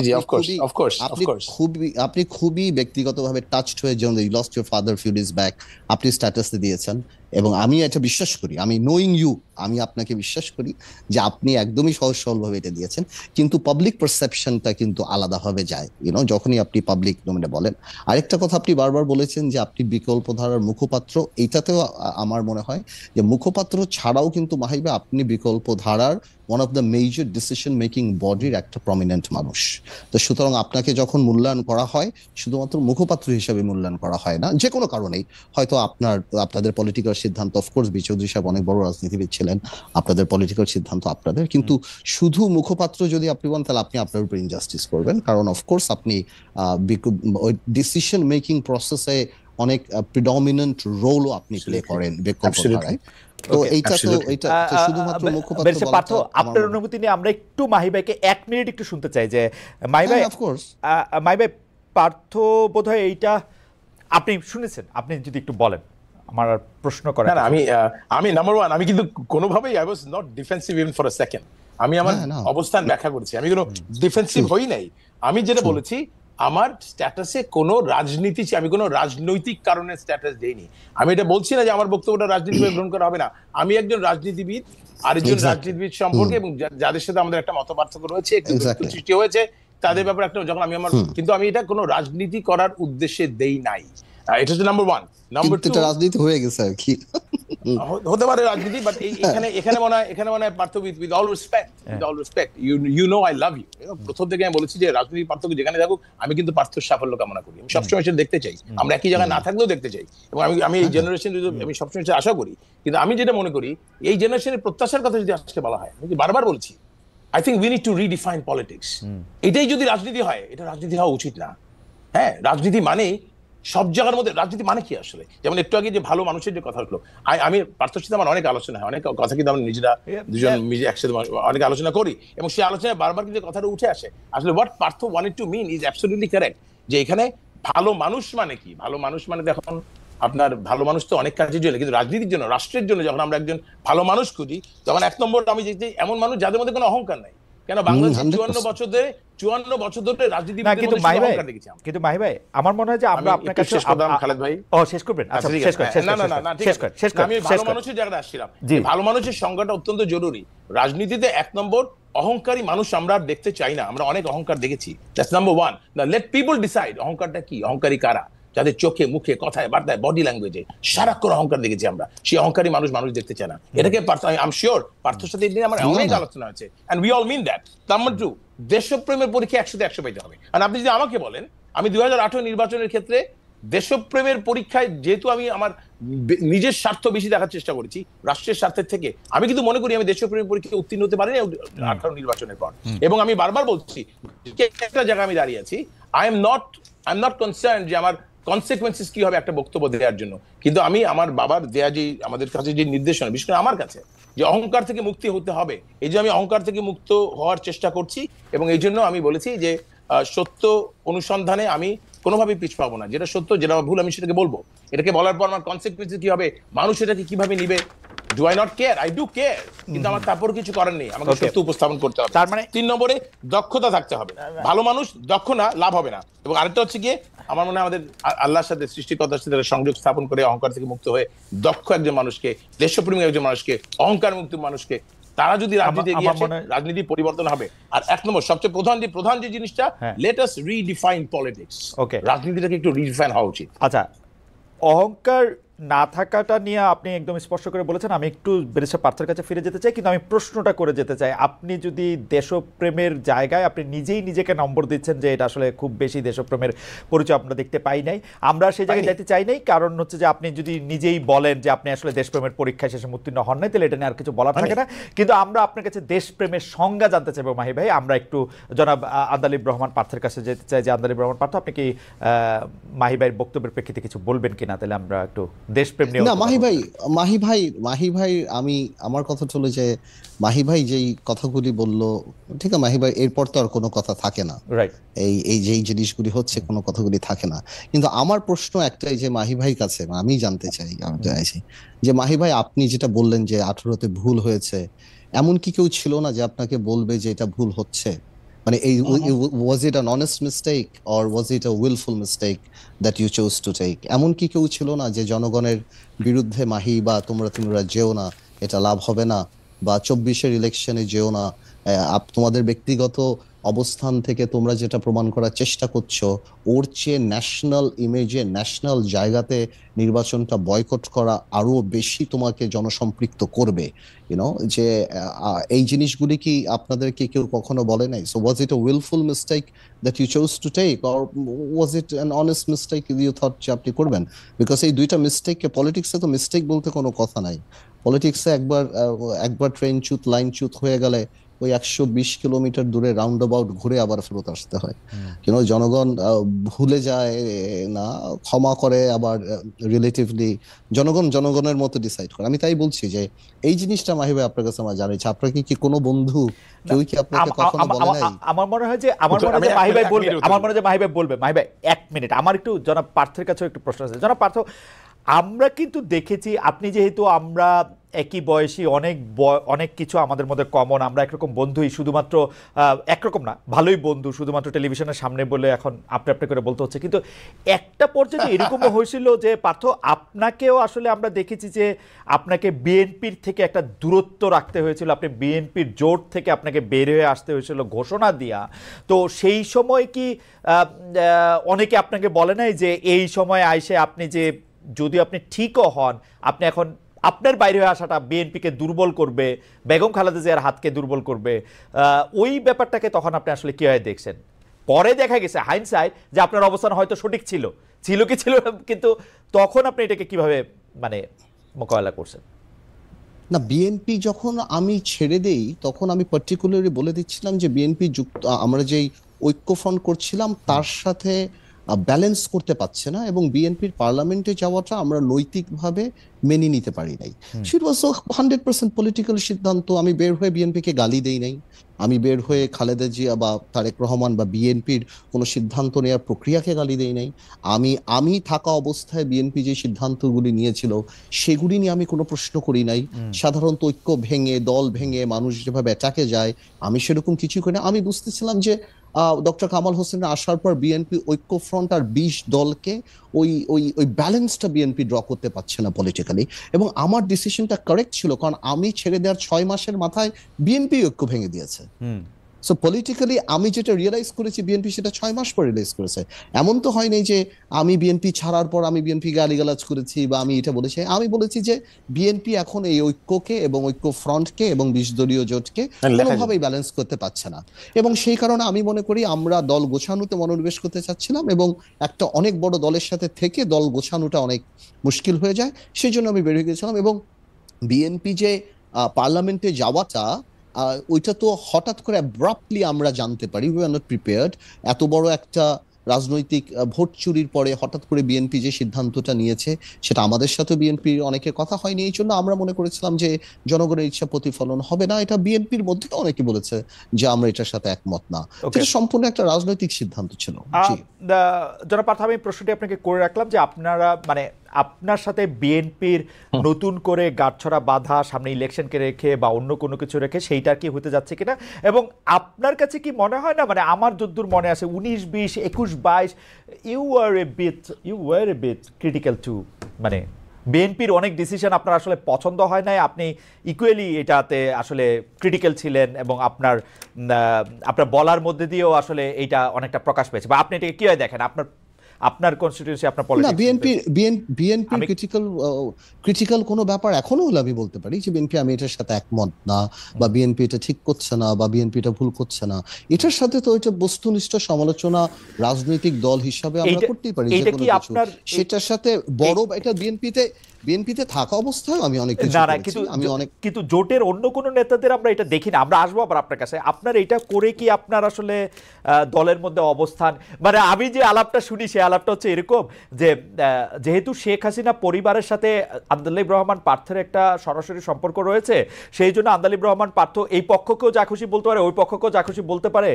আপনি খুবই ব্যক্তিগতভাবে টাচড হয়ে যখন you lost your father few days back আপনি স্ট্যাটাসে দিয়েছেন, এবং আমি এটা বিশ্বাস করি, আমি নোয়িং ইউ, আমি আপনাকে বিশ্বাস করি যে আপনি একদমই সহজ সরলভাবে এটা দিয়েছেন, কিন্তু পাবলিক পারসেপশনটা কিন্তু আলাদাভাবে যায় যখনই আপনি পাবলিক ডোমেনে বলেন। আরেকটা কথা আপনি বারবার বলেছেন যে আপনি বিকল্প ধারার মুখপাত্র, এইটাতেও আমার মনে হয় যে মুখপাত্র ছাড়াও কিন্তু মাহিবা আপনি বিকল্প ধারার one of the major decision making বডির একটা প্রমিনেন্ট মানুষ। তো সুতরাং আপনাকে যখন মূল্যায়ন করা হয়, শুধুমাত্র মুখপাত্র হিসেবে মূল্যায়ন করা হয় না, যে কোনো কারণেই, হয়তো আপনাদের পলিটিক্যাল সিদ্ধান্ত, অফকোর্স বি চৌধুরী সাহেব অনেক বড় রাজনীতিবিদ ছিলেন, আপনাদের পলিটিক্যাল সিদ্ধান্ত আপনাদের, কিন্তু শুধু মুখপাত্র যদি আপনি বলেন তাহলে আপনি আপনার উপর ইনজাস্টিস করবেন, কারণ অফকোর্স আপনি ওই ডিসিশন মেকিং প্রসেসে অনেক প্রিডমিনেন্ট রোলও আপনি প্লে করেন বিকল্প ধারায়। তো এইটা শুধুমাত্র মুখপাত্র পার্থ, আপনার অনুমতি নিয়ে আমরা একটু মাহি ভাইকে 1 মিনিট একটু শুনতে চাই যে মাহি ভাই, মাহি ভাই, পার্থ বোধহয় এইটা আপনি শুনেছেন, আপনি যদি একটু বলেন। আমার প্রশ্ন করেন। না, আমি নাম্বার 1, আমি কিন্তু কোনোভাবেই I was not defensive even for a second. আমি আমার অবস্থান ব্যাখ্যা করেছি, আমি কোনো ডিফেন্সিভ হই নাই। আমি যেটা বলেছি, আমার স্ট্যাটাসে কোনো রাজনীতি, আমি কোনো রাজনৈতিক কারণে স্ট্যাটাস দেইনি। আমি এটা বলছি না যে আমার বক্তব্যটা রাজনীতিভাবে গ্রহণ করা হবে না। আমি একজন রাজনীতিবিদ, আরেকজন রাজনীতিবিদ সম্পর্কে, এবং যাদের সাথে আমাদের একটা মতপার্থক্য রয়েছে, একটু সৃষ্টি হয়েছে, তাদের ব্যাপারে একটা যখন আমি আমার, কিন্তু আমি এটা কোনো রাজনীতি করার উদ্দেশ্যে দেই নাই। এটা হচ্ছে নাম্বার 1। নাম্বার 2, রাজনীতি হয়ে গেছে আর কি, হতে পারে রাজনীতি, বাট এখানে মনে হয় Partha, with all respect, you know I love you. প্রথম থেকে আমি বলেছি যে রাজনীতি পার্থ যেখানে থাকুক, আমি কিন্তু পার্থর সাফল্য কামনা করি। আমি সবসময় সেটা দেখতে চাই, আমরা একই জায়গায় না থাকলেও দেখতে চাই, এবং আমি এই জেনারেশন, আমি সবসময় আশা করি। কিন্তু আমি যেটা মনে করি, এই জেনারেশনের প্রত্যাশার কথা যদি আজকে বলা হয়, আমি বারবার বলছি, I think we need to redefine politics. এটাই যদি রাজনীতি হয়, এটা রাজনীতি হওয়া উচিত না। হ্যাঁ, রাজনীতি মানে সব জায়গার মধ্যে, রাজনীতি মানে কি আসলে, যেমন একটু আগে যে ভালো মানুষের যে কথা হলো, আমি পার্থর সাথে আমার অনেক আলোচনা হয়, অনেক কথা কিন্তু আমরা নিজেরা দুজন একসাথে অনেক আলোচনা করি, এবং সেই আলোচনায় বারবার কিন্তু কথাটা উঠে আসে, আসলে what Partha wanted to mean is absolutely correct, যে এখানে ভালো মানুষ মানে কি। ভালো মানুষ মানে দেখুন, আপনার ভালো মানুষ তো অনেক কাজের জন্য, কিন্তু রাজনীতির জন্য, রাষ্ট্রের জন্য যখন আমরা একজন ভালো মানুষ খুঁজি, তখন 1 নম্বর আমি যে এমন মানুষ যাদের মধ্যে কোনো অহংকার নাই। কেন বাংলাদেশে 54 বছর ধরে রাজনীতিবিদদের মধ্যে অহংকার দেখেছি। কিন্তু মাহি ভাই, আমার মনে হয় যে আমরা আপনার কাছে খালেদ ভাই শেষ করবেন। আচ্ছা, শেষ করেন। আমি ভালো মানুষের জায়গাটা আসছিলাম, ভালো মানুষের সংজ্ঞাটা অত্যন্ত জরুরি। রাজনীতিতে 1 নম্বর, অহংকারী মানুষ আমরা দেখতে চাই না। আমরা অনেক অহংকার দেখেছি, that's number 1। Let people decide অহংকারটা কি, অহংকারী কারা, যাদের চোখে, মুখে, কথায়, বার্তায়, বডি ল্যাঙ্গুয়েজে সারাক্ষণ অহংকার দেখেছি আমরা। সেই অহংকারী মানুষ দেখতে চায় না। এটাকে আই এম শিওর পার্থর সাথে আমার অনেক আলোচনা আছে, and we all mean that. Number 2, দেশপ্রেমের পরীক্ষা 100 পাইতে হবে। আর আপনি যদি আমাকে বলেন, আমি 2018 নির্বাচনের ক্ষেত্রে দেশপ্রেমের পরীক্ষায়, যেহেতু আমি আমার নিজের স্বার্থ বেশি দেখার চেষ্টা করেছি রাষ্ট্রের স্বার্থের থেকে, আমি কিন্তু মনে করি আমি দেশপ্রেমের পরীক্ষায় উত্তীর্ণ হতে পারিনি 18 নির্বাচনের পর। এবং আমি বারবার বলছি, একটা জায়গায় আমি দাঁড়িয়ে আছি, আই এম নট কনসার্ন যে আমার কনসিকুয়েন্সেস কি হবে একটা বক্তব্য দেওয়ার জন্য, কিন্তু আমি আমার বাবার দেয়া যে আমাদের কাছে যে নির্দেশনা, বিশেষ করে আমার কাছে, যে অহংকার থেকে মুক্তি হতে হবে, এই যে আমি অহংকার থেকে মুক্ত হওয়ার চেষ্টা করছি, এবং এই জন্য আমি বলেছি যে সত্য অনুসন্ধানে আমি কোনোভাবেই পিছ পাবো না। যেটা সত্য, যেটা ভুল, আমি সেটাকে বলবো। এটাকে বলার পর আমার কনসিকুয়েন্সেস কি হবে, মানুষ এটাকে কিভাবে নিবে, do I not care, I do care, কিন্তু আমার তারপর কিছু করার নেই, আমাকে সত্য উপস্থাপন করতে হবে। তার মানে 3 নম্বরে দক্ষতা থাকতে হবে। ভালো মানুষ দক্ষ না, লাভ হবে না। এবং আরেকটা হচ্ছে গিয়ে, আমার মনে হয় আমাদের আল্লাহর সাথে, সৃষ্টিকর্তার সাথে সংযোগ স্থাপন করে অহংকার থেকে মুক্ত হয়ে দক্ষ একজন মানুষকে, দেশপ্রেমী একজন মানুষকে, অহংকার মুক্ত মানুষকে, তারা যদি রাজনীতি এগিয়ে আসে, রাজনীতি পরিবর্তন হবে। আর 1 নম্বর সবচেয়ে প্রধান যে জিনিসটা, লেট আস রিডিফাইন পলিটিক্স। রাজনীতিটাকে একটু রিডিফাইন হওয়া উচিত। আচ্ছা, অহংকার না থাকাটা নিয়ে আপনি একদম স্পষ্ট করে বলেছেন। আমি একটু ব্যারিস্টার পার্থের কাছে ফিরে যেতে চাই, কিন্তু আমি প্রশ্নটা করে যেতে চাই, আপনি যদি দেশপ্রেমের জায়গায় আপনি নিজেই নিজেকে নম্বর দিচ্ছেন যে এটা আসলে খুব বেশি দেশপ্রেমের পরিচয় আমরা দেখতে পাই নাই, আমরা সেই জায়গায় যাইতে চাই নাই, কারণ হচ্ছে যে আপনি যদি নিজেই বলেন যে আপনি আসলে দেশপ্রেমের পরীক্ষায় শেষে উত্তীর্ণ হন নাই, তাহলে এটা নিয়ে আর কিছু বলার থাকে না। কিন্তু আমরা আপনার কাছে দেশপ্রেমের সংজ্ঞা জানতে চাইবো মাহি ভাই। আমরা একটু জনাব আন্দালিব রহমান পার্থের কাছে যেতে চাই যে আন্দালিব রহমান পার্থ, আপনি কি মাহি ভাইয়ের বক্তব্যের প্রেক্ষিতে কিছু বলবেন কিনা? তাহলে আমরা একটু দেশপ্রেম নিয়ে। না মাহি ভাই আমি আমার কথা হলো যে মাহি ভাই যেই কথাগুলি বললো, ঠিক আছে, মাহি ভাই এরপর তো আর কোনো কথা থাকে না, রাইট। এই যেই জিনিসগুলি হচ্ছে কোনো কথাগুলি থাকে না। কিন্তু আমার প্রশ্ন একটাই যে মাহি ভাই কাছে আমি জানতে চাই যে মাহি ভাই আপনি যেটা বললেন যে 18তে ভুল হয়েছে, এমন কি কেউ ছিল না যে আপনাকে বলবে যে এটা ভুল হচ্ছে? মানে এই was it an honest mistake or was it a willful mistake that you chose to take? এমন কি কেউ ছিল না যে জনগণের বিরুদ্ধে মাহি বা তোমরা যেও না, এটা লাভ হবে না, বা 24-এর ইলেকশনে যেও না, তোমাদের ব্যক্তিগত অবস্থান থেকে তোমরা যেটা প্রমাণ করার চেষ্টা করছো, ওর চেয়ে ন্যাশনাল ইমেজে ন্যাশনাল জায়গাতে নির্বাচনটা বয়কট করা আরো বেশি তোমাকে জনসম্পৃক্ত করবে, যে এই জিনিসগুলি কি আপনাদেরকে কেউ কখনো বলে নাই? So was it a wilful mistake that you chose to take, or was it an honest mistake you thought যে আপনি করবেন? বিকজ এই দুইটা মিস্টেককে, পলিটিক্সে তো মিস্টেক বলতে কোনো কথা নাই। পলিটিক্সে একবার ট্রেন চুত লাইন চুত হয়ে গেলে ওই 120 কিলোমিটার দূরে রাউন্ড অ্যাবাউট ঘুরে আবার ফেরত আসতে হয়। জনগণ ভুলে যায় না, ক্ষমা করে, আবার রিলেটিভলি জনগণের মতো ডিসাইড করে। আমি তাই বলছি যে এই জিনিসটা মাহি ভাই আপনার কাছে আমার জানাচ্ছি, আপনাকে কি কোনো বন্ধু কেউ কি আপনাকে কখনো বলে নাই? আমার মনে হয় যে মাহি ভাই বলবে, আমার মনে হয় যে মাহি ভাই বলবে। মাহি ভাই 1 মিনিট, আমার একটু জনাব পার্থের কাছেও একটু প্রশ্ন আছে। জনাব পার্থ, আমরা কিন্তু দেখেছি, আপনি যেহেতু আমরা একই বয়সী, অনেক কিছু আমাদের মধ্যে কমন, আমরা একরকম বন্ধুই, শুধুমাত্র একরকম না, ভালোই বন্ধু, শুধুমাত্র টেলিভিশনের সামনে বলে এখন আপনি করে বলতে হচ্ছে। কিন্তু একটা পর্যায়ে এরকমও হয়েছিল যে পার্থ, আপনাকেও আসলে আমরা দেখেছি যে আপনাকে বিএনপির থেকে একটা দূরত্ব রাখতে হয়েছিল, আপনি বিএনপির জোট থেকে আপনাকে বের হয়ে আসতে হয়েছিল ঘোষণা দিয়া। তো সেই সময় কি অনেকে আপনাকে বলে নাই যে এই সময় আইসে আপনি যে, যদি আপনি ঠিকও হন, আপনি এখন আপনার বাইরে হয়ে আসাটা বিএনপিকে দুর্বল করবে, বেগম খালেদা জিয়ার হাতকে দুর্বল করবে, ওই ব্যাপারটাকে তখন আপনি আসলে কিভাবে দেখছেন? পরে দেখা গেছে হাইন্ডসাইট যে আপনার অবস্থান হয়তো সঠিক ছিল কি ছিল, কিন্তু তখন আপনি এটাকে কিভাবে মানে মোকাবেলা করছেন? না, বিএনপি যখন আমি ছেড়ে দেই তখন আমি পার্টিকুলারলি বলে দিচ্ছিলাম যে বিএনপি আমরা যেই ঐক্যফ্রন্ট করছিলাম তার সাথে ব্যালেন্স করতে পারছে না, এবং বিএনপির পার্লামেন্টে যাওয়াটা আমরা নৈতিকভাবে মেনে নিতে পারি নাই। ইট ওয়াজ 100% পলিটিক্যাল সিদ্ধান্ত। আমি বের হয়ে বিএনপিকে গালি দেই নাই, আমি বের হয়ে খালেদা জিয়া বা তারেক রহমান বা বিএনপির কোনো সিদ্ধান্ত নেওয়ার প্রক্রিয়াকে গালি দেই নাই। আমি থাকা অবস্থায় বিএনপি যে সিদ্ধান্তগুলি নিয়েছিল সেগুলি নিয়ে আমি কোনো প্রশ্ন করি নাই। সাধারণত ঐক্য ভেঙে, দল ভেঙে মানুষ যেভাবে অ্যাটাকে যায়, আমি সেরকম কিছু করি না। আমি বুঝতেছিলাম যে ডক্টর কামাল হোসেনের আসার পর বিএনপি ঐক্যফ্রন্ট আর 20 দলকে ওই ওই ওই ব্যালেন্সটা বিএনপি ড্র করতে পারছে না পলিটিক্যালি, এবং আমার ডিসিশনটা কারেক্ট ছিল, কারণ আমি ছেড়ে দেওয়ার 6 মাসের মাথায় বিএনপি ঐক্য ভেঙে দিয়েছে। সো পলিটিক্যালি আমি যেটা রিয়েলাইজ করেছি বিএনপি সেটা 6 মাস পর রিয়েলাইজ করেছে। এমন তো হয়নি যে আমি বিএনপি ছাড়ার পর আমি বিএনপি গালিগালাজ করেছি বা আমি এটা বলেছি। আমি বলেছি যে বিএনপি এখন এই ঐক্যকে এবং ঐক্য ফ্রন্টকে এবং 20 দলীয় জোটকে কোনোভাবেই ব্যালেন্স করতে পারছে না, এবং সেই কারণে আমি মনে করি আমরা দল গোছানোতে মনোনিবেশ করতে চাচ্ছিলাম, এবং একটা অনেক বড় দলের সাথে থেকে দল গোছানোটা অনেক মুশকিল হয়ে যায়, সেই জন্য আমি বেরিয়ে গেছিলাম। এবং বিএনপি যে পার্লামেন্টে যাওয়াটা, ওইটা তো হঠাৎ করে অ্যাব্রাপ্টলি আমরা জানতে পারি, উই আর নট প্রিপেয়ার্ড। এত বড় একটা রাজনৈতিক ভোট চুরির পরে হঠাৎ করে বিএনপি যে সিদ্ধান্তটা নিয়েছে সেটা আমাদের সাথে বিএনপির অনেকের কথা হয়নি, এই জন্য আমরা মনে করেছিলাম যে জনগণের ইচ্ছা প্রতিফলন হবে না। এটা বিএনপির মধ্যে অনেকে বলেছে যে আমরা এটার সাথে একমত না, এটা সম্পূর্ণ একটা রাজনৈতিক সিদ্ধান্ত ছিল। জনাব পার্থ, আমি প্রশ্নটি আপনাকে করে রাখলাম যে আপনারা মানে আপনার সাথে বিএনপির নতুন করে গাঁটছড়া বাঁধা সামনে ইলেকশনকে রেখে বা অন্য কোনো কিছু রেখে সেইটা কি হতে যাচ্ছে কিনা, এবং আপনার কাছে কি মনে হয় না, মানে আমার যদ্দূর মনে আছে 19, 20, 21, 22 you were a bit critical too, মানে বিএনপির অনেক ডিসিশন আপনার আসলে পছন্দ হয় নাই, আপনি ইকুয়ালি এটাতে আসলে ক্রিটিক্যাল ছিলেন, এবং আপনার বলার মধ্যে দিয়েও আসলে এইটা অনেকটা প্রকাশ পেয়েছে, বা আপনি এটাকে কীভাবে দেখেন? আপনার আপনার কনস্টিটিউয়েন্সি, আপনার না, পলিটিক্স। বিএনপির ক্রিটিক্যাল কোনো ব্যাপার এখনো হলে আমি বলতে পারি যে বিএনপি, আমি এটার সাথে একমত না, বা বিএনপি এটা ঠিক করছে না, বা বিএনপি এটা ভুল করছে না, এটার সাথে তো এটা বস্তুনিষ্ঠ সমালোচনা রাজনৈতিক দল হিসাবে আমরা করতেই পারি যে কোনো কিছু। সেটার সাথে বড় এটা বিএনপিতে থাকা অবস্থায় আমি অনেক কিছু করেছি, আমি অনেক, কিন্তু জোটের অন্য কোন নেতাদের আমরা এটা দেখি না। আমরা আসবো আবার আপনার কাছে। আপনার এটা করে কি আপনার আসলে দলের মধ্যে অবস্থান, মানে আমি যে আলাপটা শুনি সেই আলাপটা হচ্ছে এরকম যে যেহেতু শেখ হাসিনা পরিবারের সাথে আন্দালিব রহমান পার্থের একটা সরাসরি সম্পর্ক রয়েছে, সেই জন্য আন্দালিব রহমান পার্থ এই পক্ষকেও যা খুশি বলতে পারে, ওই পক্ষকেও যা খুশি বলতে পারে,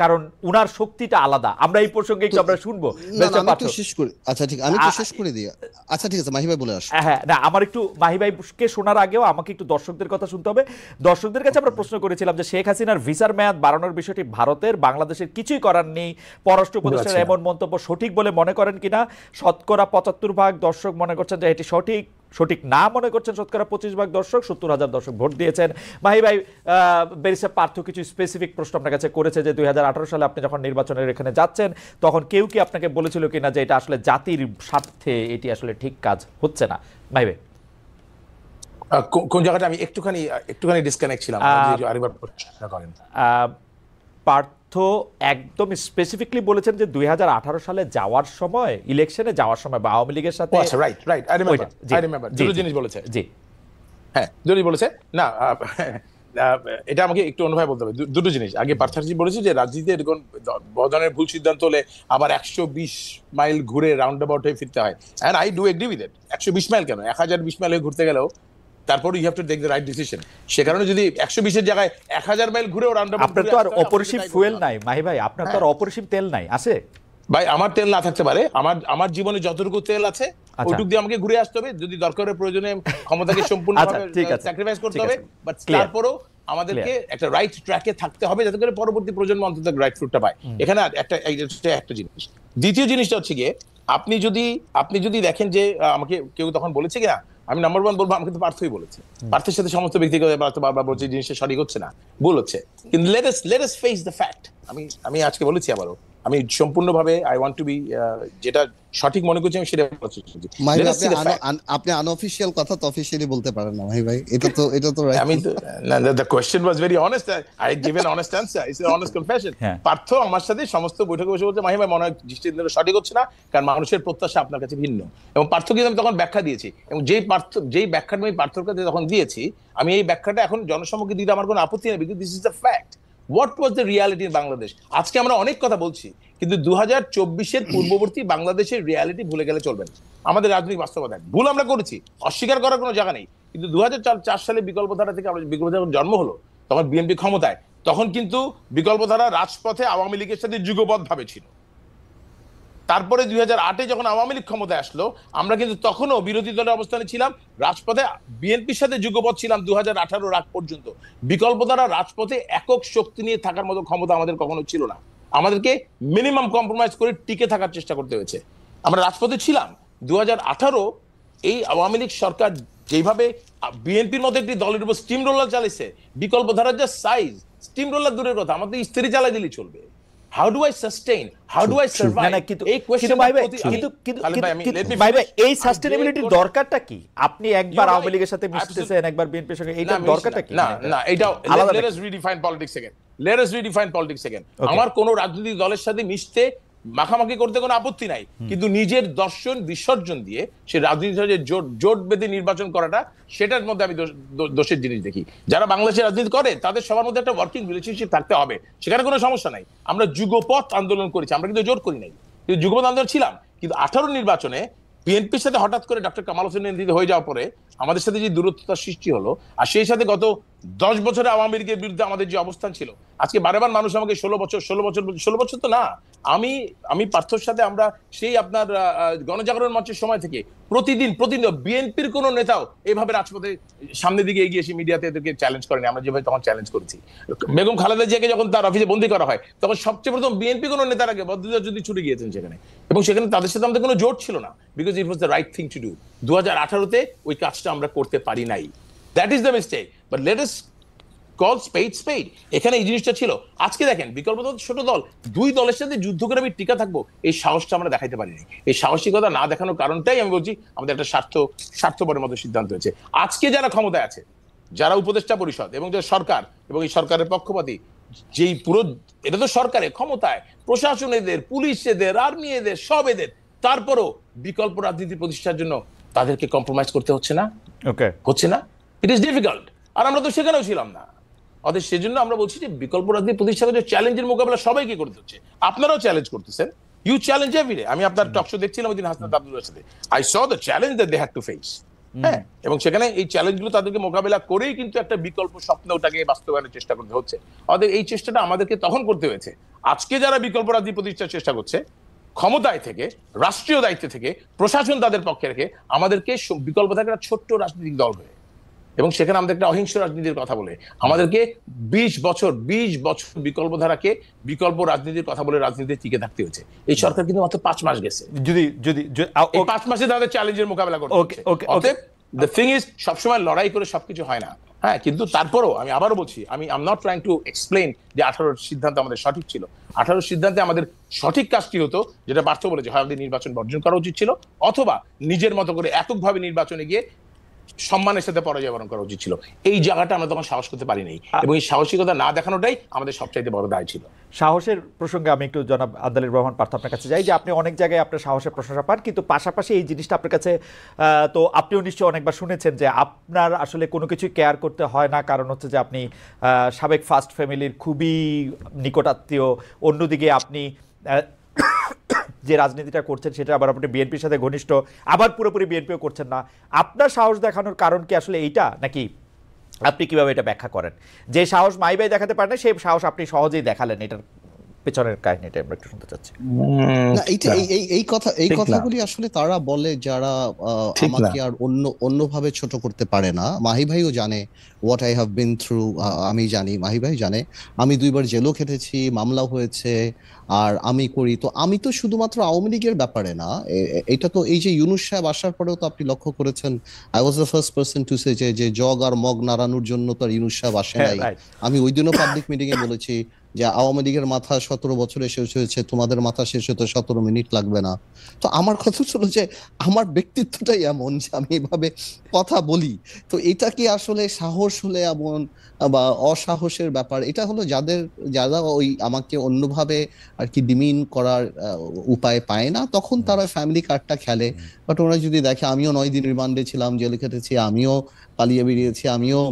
কারণ উনার শক্তিটা আলাদা। আমরা এই প্রসঙ্গে একটু আমরা শুনবো। শেষ করি। আচ্ছা ঠিক, আমি তো শেষ করে দিই। আচ্ছা ঠিক আছে, মাহি ভাই বলে আসুন। হ্যাঁ, না আমার একটু মাহি ভাইকে শোনার আগেও আমাকে একটু দর্শকদের কথা শুনতে হবে। দর্শকদের কাছে আমরা প্রশ্ন করেছিলাম যে শেখ হাসিনার ভিসার মেয়াদ বাড়ানোর বিষয়টি ভারতের বাংলাদেশের কিছুই করার নেই, পররাষ্ট্র উপদেষ্টার এমন মন্তব্য সঠিক বলে মনে করেন কিনা? শতকরা ৭৫% দর্শক মনে করছেন যে এটি সঠিক না মনে করছেন শতকরা ২৫% দর্শক, ৭০,০০০ দর্শক ভোট দিয়েছেন। মাহি ভাই, ব্যারিস্টার পার্থ কিছু স্পেসিফিক প্রশ্ন আপনার কাছে করেছে যে ২০১৮ সালে আপনি যখন নির্বাচনের এখানে যাচ্ছেন তখন কেউ কি আপনাকে বলেছিল কিনা যে এটা আসলে জাতির স্বার্থে এটি আসলে ঠিক কাজ হচ্ছে না? মাহি ভাই, কোন জায়গাটা আমি একটুখানি ডিসকানেক্ট ছিলাম, আরেকবার প্রশ্ন করেন। পার্থ একদম স্পেসিফিকলি বলেছেন যে ২০১৮ সালে যাওয়ার সময়, ইলেকশনে যাওয়ার সময় বা আওয়ামী লীগের সাথে, আচ্ছা রাইট আই রিমেম্বার দুটো জিনিস বলেছে। জি হ্যাঁ, দুটো বলেছে না, এটা আমাকে একটু অনুভব বলতে হবে। দুটো জিনিস। আগে পার্থজি বলেছে যে রাজনীতিতে এরকম বদনের ভুল সিদ্ধান্ত হলে আবার ১২০ মাইল ঘুরে রাউন্ড অ্যাবাউট হয়ে ফিরতে হয়। And I do agree with it. ১২০ mile কেন, ১০২০ মাইল হয়ে ঘুরতে গেলেও তারপর you have to take the right decision. সে কারণে যদি ১২০ এর জায়গায় ১০০০ মাইল ঘুরে রাউন্ড অ্যাবাউট, আপনার তো আর অপরিসীম ফুয়েল নাই মাহি ভাই, আপনার তো আর অপরিসীম তেল নাই। আছে ভাই, আমার তেল না থাকতে পারে, আমার জীবনে যতটুকু তেল আছে ওইটুকু দিয়ে আমাকে ঘুরে আসতে হবে। যদি দরকারের প্রয়োজনে ক্ষমতাকে সম্পূর্ণভাবে স্যাক্রিফাইস করতে হবে, বাট তারপরও আমাদেরকে একটা রাইট ট্র্যাকে থাকতে হবে যাতে করে পরবর্তী প্রজন্ম অন্তত রাইট ফ্রুটটা পায়। এখানে একটা জিনিস। দ্বিতীয় জিনিসটা হচ্ছে গিয়ে, আপনি যদি দেখেন যে আমাকে কেউ তখন বলেছে কিনা, আমি নাম্বার 1 বলবো আমাকে তো পার্থই বলেছে। পার্থের সাথে সমস্ত ব্যক্তিগত বারবার বলছে জিনিসটা সঠিক হচ্ছে না, ভুল হচ্ছে। কিন্তু let us face the fact. আমি আজকে বলেছি, আবারও আমি সম্পূর্ণভাবে আই ওয়ান্ট টু বি, যেটা সঠিক মনে করছি আমি সেটা বলছি। আপনি আনঅফিশিয়াল কথা তো অফিশিয়ালি বলতে পারেন না ভাই ভাই, এটা তো আমি তো, the question was very honest, I give an honest answer, it's an honest confession. Partha আমার সাথে সমস্ত বৈঠকে বসে বলতে, মাহি ভাই মনে হয় দৃষ্টিতে সঠিক হচ্ছে না, কারণ মানুষের প্রত্যাশা আপনার কাছে ভিন্ন। এবং পার্থকে আমি তখন ব্যাখ্যা দিয়েছি, এবং যেই ব্যাখ্যাটা আমি পার্থর কাছে তখন দিয়েছি, আমি এই ব্যাখ্যাটা এখন জনসম্মুখে দিতে আমার কোনো আপত্তি নেই, because this is the fact. What was the reality in Bangladesh? আজকে আমরা অনেক কথা বলছি, কিন্তু 2024-এর পূর্ববর্তী বাংলাদেশের রিয়ালিটি ভুলে গেলে চলবে না। আমাদের রাজনৈতিক বাস্তবতা ভুল আমরা করেছি, অস্বীকার করার কোনো জায়গা নেই। কিন্তু 2004 সালে বিকল্পধারা থেকে বিকল্পধারা জন্ম হলো, তখন বিএনপি ক্ষমতায়, তখন কিন্তু বিকল্পধারা রাজপথে আওয়ামী লীগের সাথে যুগবদ্ধভাবে ছিল। তারপরে 2008-এ যখন আওয়ামী লীগ ক্ষমতায় আসলো, আমরা কিন্তু তখনও বিরোধী দলের অবস্থানে ছিলাম, রাজপথে বিএনপির সাথে যুগবদ্ধ ছিলাম 2018 আগ পর্যন্ত। বিকল্পধারা রাজপথে একক শক্তি নিয়ে থাকার মতো ক্ষমতা আমাদের কখনো ছিল না। আমাদেরকে মিনিমাম কম্প্রোমাইজ করে টিকে থাকার চেষ্টা করতে হয়েছে। আমরা রাজপথে ছিলাম। 2018 এই আওয়ামী লীগ সরকার যেভাবে বিএনপির মতো একটি দলের উপর স্টিম রোলার চালিয়েছে, বিকল্পধারার যে সাইজ, স্টিম রোলার দূরের কথা, আমাদের স্ত্রী চালাই দিলেই চলবে। How do I sustain? How do I survive? এই কোশ্চেন এই সাস্টেনেবিলিটির দরকারটা কি? আপনি একবার আওয়ামী লীগের সাথে মিশতেছেন, একবার বিএনপির সঙ্গে, এইটার দরকারটা কি? না এটা let us redefine politics again. আমার কোন রাজনৈতিক দলের সাথে মিশতে, মাখামাখি করতে কোনো আপত্তি নাই, কিন্তু নিজের দর্শন বিসর্জন দিয়ে সে রাজনীতি জোট বেঁধে নির্বাচন করাটা, সেটার মধ্যে আমি দোষের জিনিস দেখি। যারা বাংলাদেশের রাজনীতি করে তাদের সবার মধ্যে একটা ওয়ার্কিং রিলেশনশিপ থাকতে হবে, সেখানে কোনো সমস্যা নাই। আমরা যুগপথ আন্দোলন করেছি, আমরা কিন্তু জোট করি নাই, কিন্তু যুগপথ আন্দোলন ছিলাম। কিন্তু 18 নির্বাচনে বিএনপির সাথে হঠাৎ করে ডক্টর কামাল হোসেন নেতৃত্ব হয়ে যাওয়ার পরে আমাদের সাথে যে দূরত্বতার সৃষ্টি হলো, আর সেই সাথে গত 10 বছরে আওয়ামী লীগের বিরুদ্ধে আমাদের যে অবস্থান ছিল, আজকে বারবার মানুষ আমাকে 16 বছর তো না, আমি পার্থর সাথে আমরা সেই আপনার গণজাগরণ মঞ্চের সময় থেকে প্রতিদিন বিএনপির কোন নেতাও এভাবে রাজপথে সামনের দিকে এগিয়ে এসে মিডিয়াতে এদেরকে চ্যালেঞ্জ করেনি, আমরা যেভাবে তখন চ্যালেঞ্জ করেছি। বেগম খালেদা জিয়াকে যখন তার অফিসে বন্দী করা হয়, তখন সবচেয়ে প্রথম বিএনপি কোন নেতার আগে বদরুদ্দোজা যদি ছুটে গিয়েছেন সেখানে, এবং সেখানে তাদের সাথে আমাদের কোনো জোট ছিল না, because it was the right thing to do. 2018-তে ওই কাজটা আমরা করতে পারি নাই, that is the mistake. But let us call spade spade. এখানে এই জিনিসটা ছিল। আজকে দেখেন বিকল্প দল ছোট দল, দুই দলের সাথে যুদ্ধ করে আমি টিকা থাকবো, এই সাহসটা আমরা দেখাইতে পারিনি। এই সাহসিকতা না দেখানোর কারণটাই আমি বলছি আমাদের একটা স্বার্থপরের মতো সিদ্ধান্ত হয়েছে। আজকে যারা ক্ষমতায় আছে, যারা উপদেষ্টা পরিষদ এবং যে সরকার এবং এই সরকারের পক্ষপাতী, যেই পুরো এটা তো সরকারের ক্ষমতায়, প্রশাসন এদের, পুলিশ এদের, আর্মি এদের, সব এদের, তারপরও বিকল্প রাজনীতি প্রতিষ্ঠার জন্য তাদেরকে কম্প্রোমাইজ করতে হচ্ছে না, হচ্ছে না। It is difficult. আর আমরা তো সেখানেও ছিলাম না। অতএব সেজন্য আমরা বলছি যে বিকল্প রাজনীতি প্রতিষ্ঠার যে চ্যালেঞ্জের মোকাবেলা সবাইকে করতে হচ্ছে। আপনারাও চ্যালেঞ্জ করতেছেন, ইউ চ্যালেঞ্জ এভরিডে। আমি আপনার টক শো দেখছিলাম ওই দিন হাসনাত আব্দুল্লাহর সাথে, I saw the challenge that they had to face. হ্যাঁ, এবং সেখানে এই চ্যালেঞ্জগুলো তাদেরকে মোকাবেলা করেই কিন্তু একটা বিকল্প স্বপ্ন ওটাকে বাস্তবায়নের চেষ্টা করতে হচ্ছে। অতএব এই চেষ্টাটা আমাদেরকে তখন করতে হয়েছে। আজকে যারা বিকল্প রাজনীতি প্রতিষ্ঠার চেষ্টা করছে, ক্ষমতায় থেকে, রাষ্ট্রীয় দায়িত্ব থেকে, প্রশাসন তাদের পক্ষে রেখে আমাদেরকে বিকল্প থাকে একটা ছোট্ট রাজনৈতিক দল হয়ে, এবং সেখানে আমাদের একটা অহিংস রাজনীতির কথা বলে আমাদেরকে 20 বছর বিকল্প ধারাকে, বিকল্প রাজনীতির কথা বলে রাজনীতিতে টিকে থাকতে হয়েছে। এই সরকার কিন্তু মাত্র 5 মাস গেছে, যদি 5 মাসে তাদের চ্যালেঞ্জের মোকাবেলা করতে হচ্ছে। অতএব দ্য থিং ইজ, সবসময় লড়াই করে সবকিছু হয় না। হ্যাঁ, কিন্তু তারপরও আমি আবারও বলছি, আমি I am not trying to explain যে 18 সিদ্ধান্ত আমাদের সঠিক ছিল। 18 সিদ্ধান্তে আমাদের সঠিক কাজটি হতো, যেটা পার্থ বলেছে, হয় আমাদের নির্বাচন বর্জন করা উচিত ছিল, অথবা নিজের মতো করে এককভাবে নির্বাচনে গিয়ে সম্মানের সাথে পরাজয় বরণ করা উচিত ছিল। এই জায়গাটা আমরা তখন সাহস করতে পারিনি, এবং এই সাহসিকতা না দেখানোটাই আমাদের সবচাইতে বড় দায় ছিল। সাহসের প্রসঙ্গে আমি একটু জনাব আব্দুল রহমান পার্থ আপনার কাছে যাই, যে আপনি অনেক জায়গায় আপনার সাহসের প্রশংসা পান, কিন্তু পাশাপাশি এই জিনিসটা আপনার কাছে, তো আপনিও নিশ্চয়ই অনেকবার শুনেছেন যে আপনার আসলে কোনো কিছু কেয়ার করতে হয় না, কারণ হচ্ছে যে আপনি সাবেক ফার্স্ট ফ্যামিলির খুবই নিকটাত্মীয়, অন্যদিকে আপনি যে রাজনীতিটা করছেন সেটা আবার আপনি বিএনপির সাথে ঘনিষ্ঠ, আবার পুরোপুরি বিএনপিও করছেন না। আপনার সাহস দেখানোর কারণ কি আসলে এইটা, নাকি আপনি কিভাবে এটা ব্যাখ্যা করেন? যে সাহস মাইবাই দেখাতে পারেন না, সেই সাহস আপনি সহজেই দেখালেন, এটার পেছনের কাহিনীটা আমরা একটু শুনতে চাচ্ছি। না, এই কথাগুলি আসলে তারা বলে যারা আমাকে আর অন্যভাবে ছোট করতে পারে না। মাহি ভাইও জানে what I have been through, আমি জানি, মাহি ভাই জানে। আমি 2 বার জেলও খেটেছি, মামলা হয়েছে, আর আমি করি তো। আমি তো শুধুমাত্র আওয়ামী লীগের ব্যাপারে না, এটা তো এই যে ইউনূস সাহেব আসার পরেও তো আপনি লক্ষ্য করেছেন, I was the first person to say যে জগ আর মগ নাড়ানোর জন্য তো আর ইউনূস সাহেব আসে নাই। আমি ওই দিনও পাবলিক মিটিং এ বলেছি যে আওয়ামী লীগের মাথা 17 বছরে শেষ হয়েছে, তোমাদের মাথা শেষ হতে 17 মিনিট লাগবে না। তো আমার কথা ছিল যে আমার ব্যক্তিত্বটাই এমন যে আমি এভাবে কথা বলি। তো এটা কি আসলে সাহস হলে এমন বা অসাহসের ব্যাপার? এটা হলো যারা ওই আমাকে অন্যভাবে আর কি ডিমিন করার উপায় পায় না, তখন তারা ফ্যামিলি কার্ডটা খেলে। বাট ওরা যদি দেখে আমিও 9 দিন রিমান্ডে ছিলাম, জেলে খেটেছি, আমিও পালিয়ে বেরিয়েছি, আমিও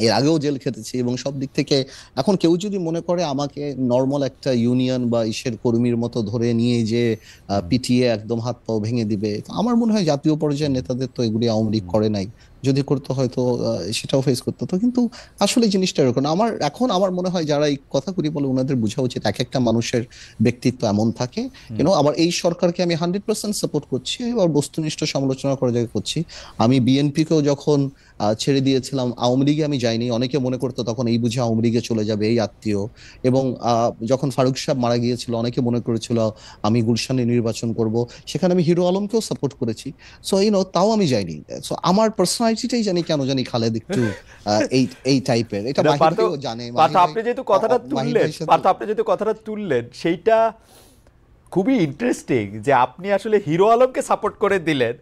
এর আগেও জেল খেটেছি, এবং সব দিক থেকে এখন কেউ যদি মনে করে আমাকে নর্মাল একটা ইউনিয়ন বা ইসের কর্মীর মতো ধরে নিয়ে যে পিটিয়ে একদম হাত পাও ভেঙে দিবে, আমার মনে হয় জাতীয় পর্যায়ের নেতাদের তো এগুলি আওয়ামী লীগ করে নাই। যদি করতে হয়তো সেটাও ফেস করতে হতো। কিন্তু আসলে জিনিসটা এরকম। আমার মনে হয় যারা এই কথাগুলি বলে ওনাদের বোঝা উচিত এক একটা মানুষের ব্যক্তিত্ব এমন থাকে। আবার এই সরকারকে আমি 100% সাপোর্ট করছি, এবার বস্তুনিষ্ঠ সমালোচনা করার জায়গায় করছি। আমি বিএনপিকেও যখন ছেড়ে দিয়েছিলাম, আওয়ামী লীগে আমি যাইনি। অনেকে মনে করতো তখন এই বুঝে আওয়ামী লীগে চলে যাবে এই আত্মীয়, এবং যখন ফারুক সাহেব মারা গিয়েছিল অনেকে মনে করেছিল আমি গুলশানে নির্বাচন করব, সেখানে আমি হিরো আলমকেও সাপোর্ট করেছি। সো তাও আমি যাইনি। সো আমার পার্সোনালিটিটাই জানি কেন জানি খালেদ একটু এই টাইপের, এটা মাহিবাইও জানে। আপনি যেহেতু কথাটা তুললেন সেইটা খুবই ইন্টারেস্টিং, যে আপনি আসলে হিরো আলমকে সাপোর্ট করে দিলেন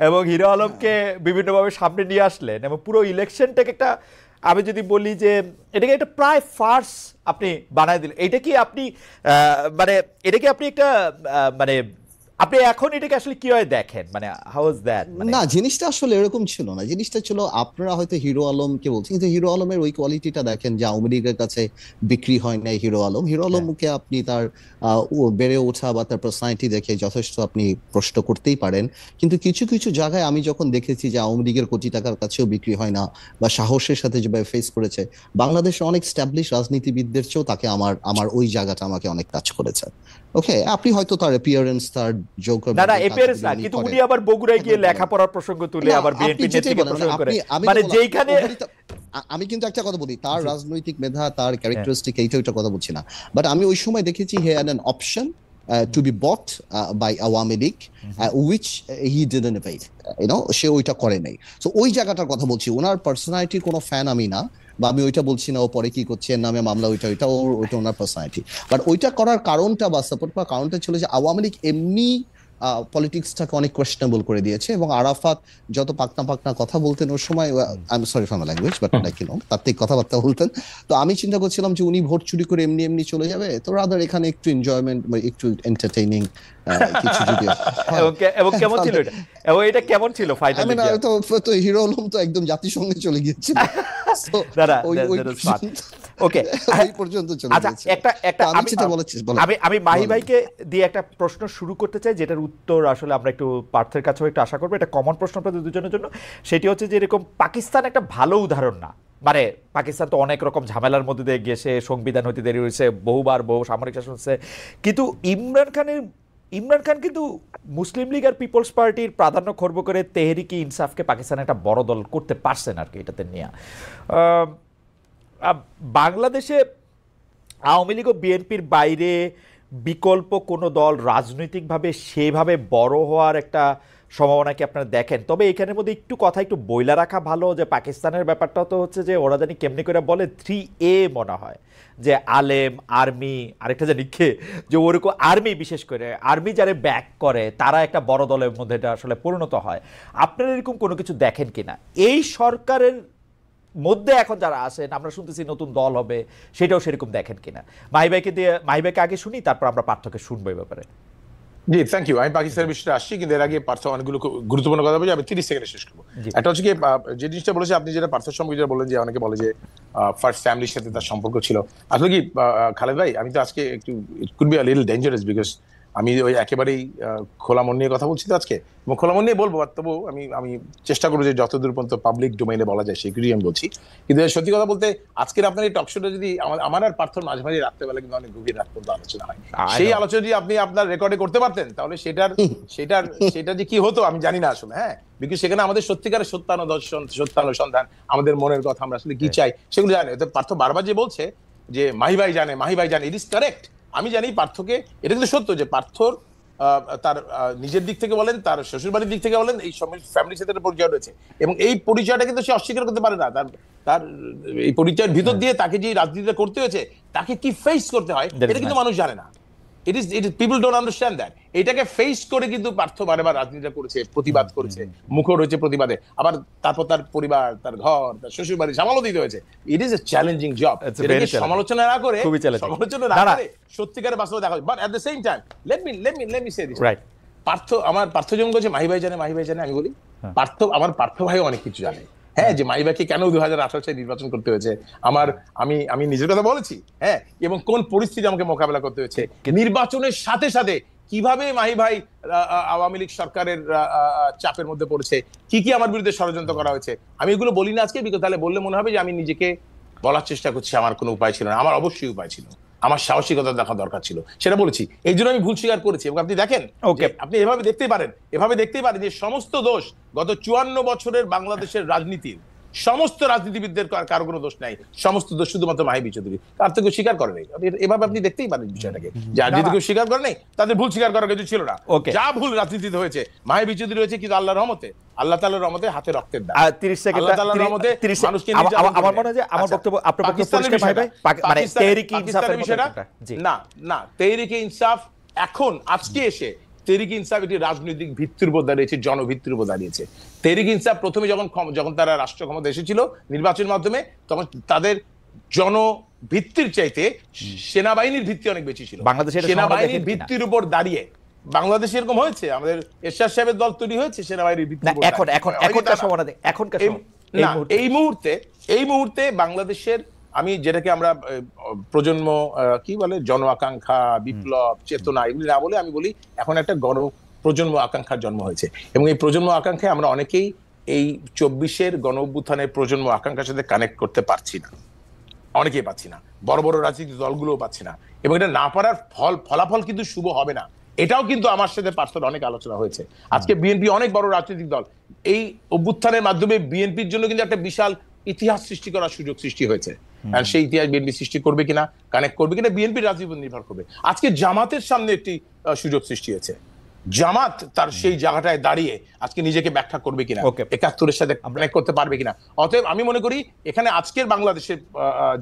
এবং হিরো আলমকে বিভিন্নভাবে সামনে নিয়ে আসলেন, এবং পুরো ইলেকশনটাকে একটা, আমি যদি বলি যে এটাকে একটা প্রায় ফার্স আপনি বানায় দিলেন। এটা কি আপনি একটা মানে আপনি এখন এটাকে আসলে কিভাবে দেখেন, মানে হাউ ইজ দ্যাট? না, জিনিসটা আসলে এরকম ছিল না। জিনিসটা ছিল আপনারা হয়তো হিরো আলমকে বলছেন, কিন্তু হিরো আলমের ওই কোয়ালিটিটা দেখেন যে আওয়ামী লীগের কাছে বিক্রি হয় নাই হিরো আলমকে আপনি তার বেড়ে ওঠা বা তার পার্সোনালিটি দেখে যথেষ্ট আপনি প্রশ্ন করতেই পারেন। কিন্তু কিছু কিছু জায়গায় আমি যখন দেখেছি যে আওয়ামী লীগের কোটি টাকার কাছেও বিক্রি হয় না, বা সাহসের সাথে যেভাবে ফেস করেছে, বাংলাদেশের অনেক স্ট্যাবলিশ রাজনীতিবিদদের চেয়েও তাকে আমার ওই জায়গাটা আমাকে অনেক টাচ করেছে। ওকে, আপনি হয়তো তার অ্যাপিয়ারেন্স, তার অ্যাপিয়ারেন্স না, কিন্তু উনি আবার বগুড়ায় গিয়ে লেখাপড়ার প্রসঙ্গ তুলে আবার বিএনপি নেতৃত্ব প্রসঙ্গ করে, মানে যেইখানে আমি কিন্তু একটা কথা বলি, তার রাজনৈতিক মেধা, তার ক্যারেক্টারিস্টিক, এইটা কথা বলছি না। বাট আমি ওই সময় দেখেছি he had an option to be bought by Awami League, which he didn't evade. সে ওইটা করে নাই। সো ওই জায়গাটার কথা বলছি। ওনার পার্সোনালিটির কোনো ফ্যান আমি না, বা আমি ওইটা বলছি না ও পরে কি করছে, এর নামে মামলা, ওইটা ওইটা ওনার পার্সোনালিটি। বাট ওইটা করার কারণটা বা সাপোর্ট করার কারণটা ছিল যে আওয়ামী লীগ এমনি পলিটিক্সটাকে অনেক কোয়েশ্চেনেবল করে দিয়েছে, এবং আরাফাত যত পাকনা পাকনা কথা বলতেন ওই সময়, I am sorry for my language but like you know তাত্ত্বিক কথাবার্তা বলতেন। তো আমি চিন্তা করছিলাম যে উনি ভোট চুরি করে এমনি এমনি চলে যাবে, তো রাদার এখানে একটু এনজয়মেন্ট বা একটু এন্টারটেইনিং কিছু যদি এবং কেমন ছিল এটা, এবং এটা কেমন ছিল ফাইনালি? তো হিরো আলম তো একদম জাতিসংঘে চলে গিয়েছিল। ওকে, এই পর্যন্ত চলে আচ্ছা, গেছে। একটা আমি যেটা বলেছি, আমি মাহি ভাইকে দিয়ে একটা প্রশ্ন শুরু করতে চাই, যেটার উত্তর আসলে আমরা একটু পার্থের কাছেও একটু আশা করবো। এটা কমন প্রশ্ন আপনাদের দুজনের জন্য। সেটি হচ্ছে যে এরকম পাকিস্তান একটা ভালো উদাহরণ না, মানে পাকিস্তান তো অনেক রকম ঝামেলার মধ্যে দিয়ে গিয়েছে, সংবিধান হইতে দেরি হয়েছে, বহুবার বহু সামরিক শাসন হচ্ছে, কিন্তু ইমরান খান কিন্তু মুসলিম লীগ আর পিপলস পার্টির প্রাধান্য খর্ব করে তেহরিকি ইনসাফকে পাকিস্তানে একটা বড় দল করতে পারছেন আর কি। এটাতে নিয়ে বাংলাদেশে আওয়ামী লীগ ও বিএনপির বাইরে বিকল্প কোনো দল রাজনৈতিকভাবে সেভাবে বড় হওয়ার একটা সম্ভাবনা কি আপনারা দেখেন? তবে এখানের মধ্যে একটু বইলা রাখা ভালো যে পাকিস্তানের ব্যাপারটা তো হচ্ছে যে ওরা জানি কেমনি করে বলে 3A মনে হয়, যে আলেম, আর্মি, আরেকটা জানি কে, যে ওরকম আর্মি, বিশেষ করে আর্মি যারা ব্যাক করে তারা একটা বড় দলের মধ্যে এটা আসলে পরিণত হয়। আপনারা এরকম কোনো কিছু দেখেন কিনা এই সরকারের মধ্যে এখন যারা আছেন? আমরা শুনতেছি নতুন দল হবে, সেটাও সেরকম দেখেন কিনা? মাহি ভাইকে আগে শুনি, তারপর আমরা পার্থকে শুনবো এই ব্যাপারে। জি, থ্যাংক ইউ। আমি পাকিস্তানের বিষয়টা আসছি, কিন্তু এর আগে পার্থ অনেকগুলো গুরুত্বপূর্ণ কথা বলছি, আমি 30 সেকেন্ডে শেষ করবো। একটা হচ্ছে কি, যে জিনিসটা বলেছে আপনি, যেটা পার্থ সম্পর্কে যেটা বললেন, যে অনেকে বলে যে ফার্স্ট ফ্যামিলির সাথে তার সম্পর্ক ছিল। আসলে কি খালেদ ভাই, আমি তো আজকে একটু it could be a little dangerous, because আমি ওই একেবারেই খোলা মন নিয়ে কথা বলছি তো আজকে, এবং খোলা মন নিয়ে বলবো, তবু আমি চেষ্টা করবো যে যতদূর পর্যন্ত পাবলিক ডোমেইনে বলা যায় সেগুলি আমি বলছি। কিন্তু সত্যি কথা বলতে, আজকের আপনার এই টক শোটা যদি আমার আর পার্থর মাঝে মাঝে রাত্রেবেলা কিন্তু অনেক গভীর রাত পর্যন্ত আলোচনা হয়, সেই আলোচনা যদি আপনি আপনার রেকর্ডে করতে পারতেন, তাহলে সেটা যে কি হতো আমি জানি না আসলে। হ্যাঁ, বিকজ সেখানে আমাদের সত্যিকারের সত্যানুসন্ধান, আমাদের মনের কথা, আমরা আসলে কি চাই সেগুলো জানে। পার্থ বারবার যে বলছে যে মাহি ভাই জানে, ইট ইজ কারেক্ট। আমি জানি পার্থকে, এটা কিন্তু সত্য যে পার্থর তার নিজের দিক থেকে বলেন, তার শ্বশুরবাড়ির দিক থেকে বলেন, এই ফ্যামিলির সাথে পরিচয় রয়েছে, এবং এই পরিচয়টা কিন্তু সে অস্বীকার করতে পারে না। তার এই পরিচয়ের ভিতর দিয়ে তাকে যে রাজনীতিটা করতে হয়েছে, তাকে কি ফেস করতে হয়, এটা কিন্তু মানুষ জানে না। It is people don't understand that. এটাকে ফেস করে কিন্তু পার্থ বারবার রাজনীতিটা করেছে, প্রতিবাদ করেছে, মুখর হয়েছে প্রতিবাদে, আবার তারপর তার পরিবার, তার ঘর, তার শ্বশুর বাড়ি সামালও দিতে হয়েছে। It is a challenging job. এটাকে সমালোচনা না করে সত্যিকারের বাস্তবে দেখা হয়। But at the same time let me say this, Partha যেমন বলছে মাহি ভাই জানে, আমি বলি আমার পার্থ ভাই অনেক কিছু জানে। হ্যাঁ, যে মাহি ভাইকে কেন 2018 সালে নির্বাচন করতে হয়েছে, আমি নিজের কথা বলেছি। হ্যাঁ, এবং কোন পরিস্থিতি আমাকে মোকাবেলা করতে হয়েছে, নির্বাচনের সাথে সাথে কিভাবে মাহি ভাই আওয়ামী লীগ সরকারের চাপের মধ্যে পড়েছে, কি আমার বিরুদ্ধে ষড়যন্ত্র করা হয়েছে। আমি এগুলো বলি না আজকে, বিকজ তাহলে বললে মনে হবে যে আমি নিজেকে বলার চেষ্টা করছি, আমার কোনো উপায় ছিল না। আমার অবশ্যই উপায় ছিল, আমার সাহসিকতা দেখা দরকার ছিল, সেটা বলেছি। এই জন্য আমি ভুল স্বীকার করেছি। এবং আপনি দেখেন, আপনি এভাবে দেখতেই পারেন যে সমস্ত দোষ গত 54 বছরের বাংলাদেশের রাজনীতির সমস্ত রাজনীতিবিদদের কারো কোনো দোষ নাই, সমস্ত দোষ শুধুমাত্র মাহি চৌধুরী। তার থেকে স্বীকার করে নাই। এভাবে আপনি দেখতেই পারেন বিষয়টাকে, যার যদি কেউ স্বীকার করে নাই, তাদের ভুল স্বীকার করার কিছু ছিল না। যা ভুল রাজনীতিতে হয়েছে, মাহি চৌধুরী হয়েছে, কিন্তু আল্লাহর রহমতে, আল্লাহ তাআলার রহমতে হাতে রক্তের দাগ। 30 সেকেন্ড, মানুষকে আমার মনে হয় যে আমার বক্তব্য আপনার পক্ষে পরিষ্কার ভাই, মানে তেহরিকি ইনসাফের বিষয়টা না, তেহরিকি ইনসাফ এখন আজকে এসে তেহরিকি ইনসাফ এটি রাজনৈতিক ভিত্তির উপর দাঁড়িয়েছে, জনভিত্তির উপর দাঁড়িয়েছে। তেহরিকি ইনসাফ প্রথমে যখন তারা রাষ্ট্র ক্ষমতা এসেছিল নির্বাচনের মাধ্যমে, তখন তাদের জনভিত্তির চাইতে সেনাবাহিনীর ভিত্তি অনেক বেশি ছিল। সেনাবাহিনীর ভিত্তির উপর দাঁড়িয়ে বাংলাদেশে এরকম হয়েছে, আমাদের এরশাদ সাহেবের দল তৈরি হয়েছে সেনাবাহিনীর ভিত্তির উপর। এই মুহূর্তে বাংলাদেশের, আমি যেটাকে আমরা প্রজন্ম কি বলে, জন আকাঙ্ক্ষা, বিপ্লব চেতনা, এগুলি না বলে আমি বলি এখন একটা প্রজন্ম আকাঙ্ক্ষার জন্ম হয়েছে। এবং এই প্রজন্ম আকাঙ্ক্ষায় আমরা অনেকেই এই 24-এর গণ অভ্যুত্থানের প্রজন্ম আকাঙ্ক্ষার সাথে কানেক্ট করতে পারছি না, অনেকেই পাচ্ছি না, বড় বড় রাজনৈতিক দলগুলোও পাচ্ছি না। এবং এটা না পারার ফলাফল কিন্তু শুভ হবে না। এটাও কিন্তু আমার সাথে পার্থর অনেক আলোচনা হয়েছে। আজকে বিএনপি অনেক বড় রাজনৈতিক দল, এই অভ্যুত্থানের মাধ্যমে বিএনপির জন্য কিন্তু একটা বিশাল ইতিহাস সৃষ্টি করার সুযোগ সৃষ্টি হয়েছে। আর সেই ইতিহাস বিএনপি সৃষ্টি করবে কিনা, কানেক্ট করবে কিনা, বিএনপির রাজনীতি নির্ভর করবে। আজকে জামাতের সামনে একটি সুযোগ সৃষ্টি হয়েছে, জামাত তার সেই জায়গাটায় দাঁড়িয়ে আজকে নিজেকে ব্যাখ্যা করবে কিনা, Okay. 71-এর সাথে কানেক্ট করতে পারবে কিনা। অতএব আমি মনে করি এখানে আজকের বাংলাদেশের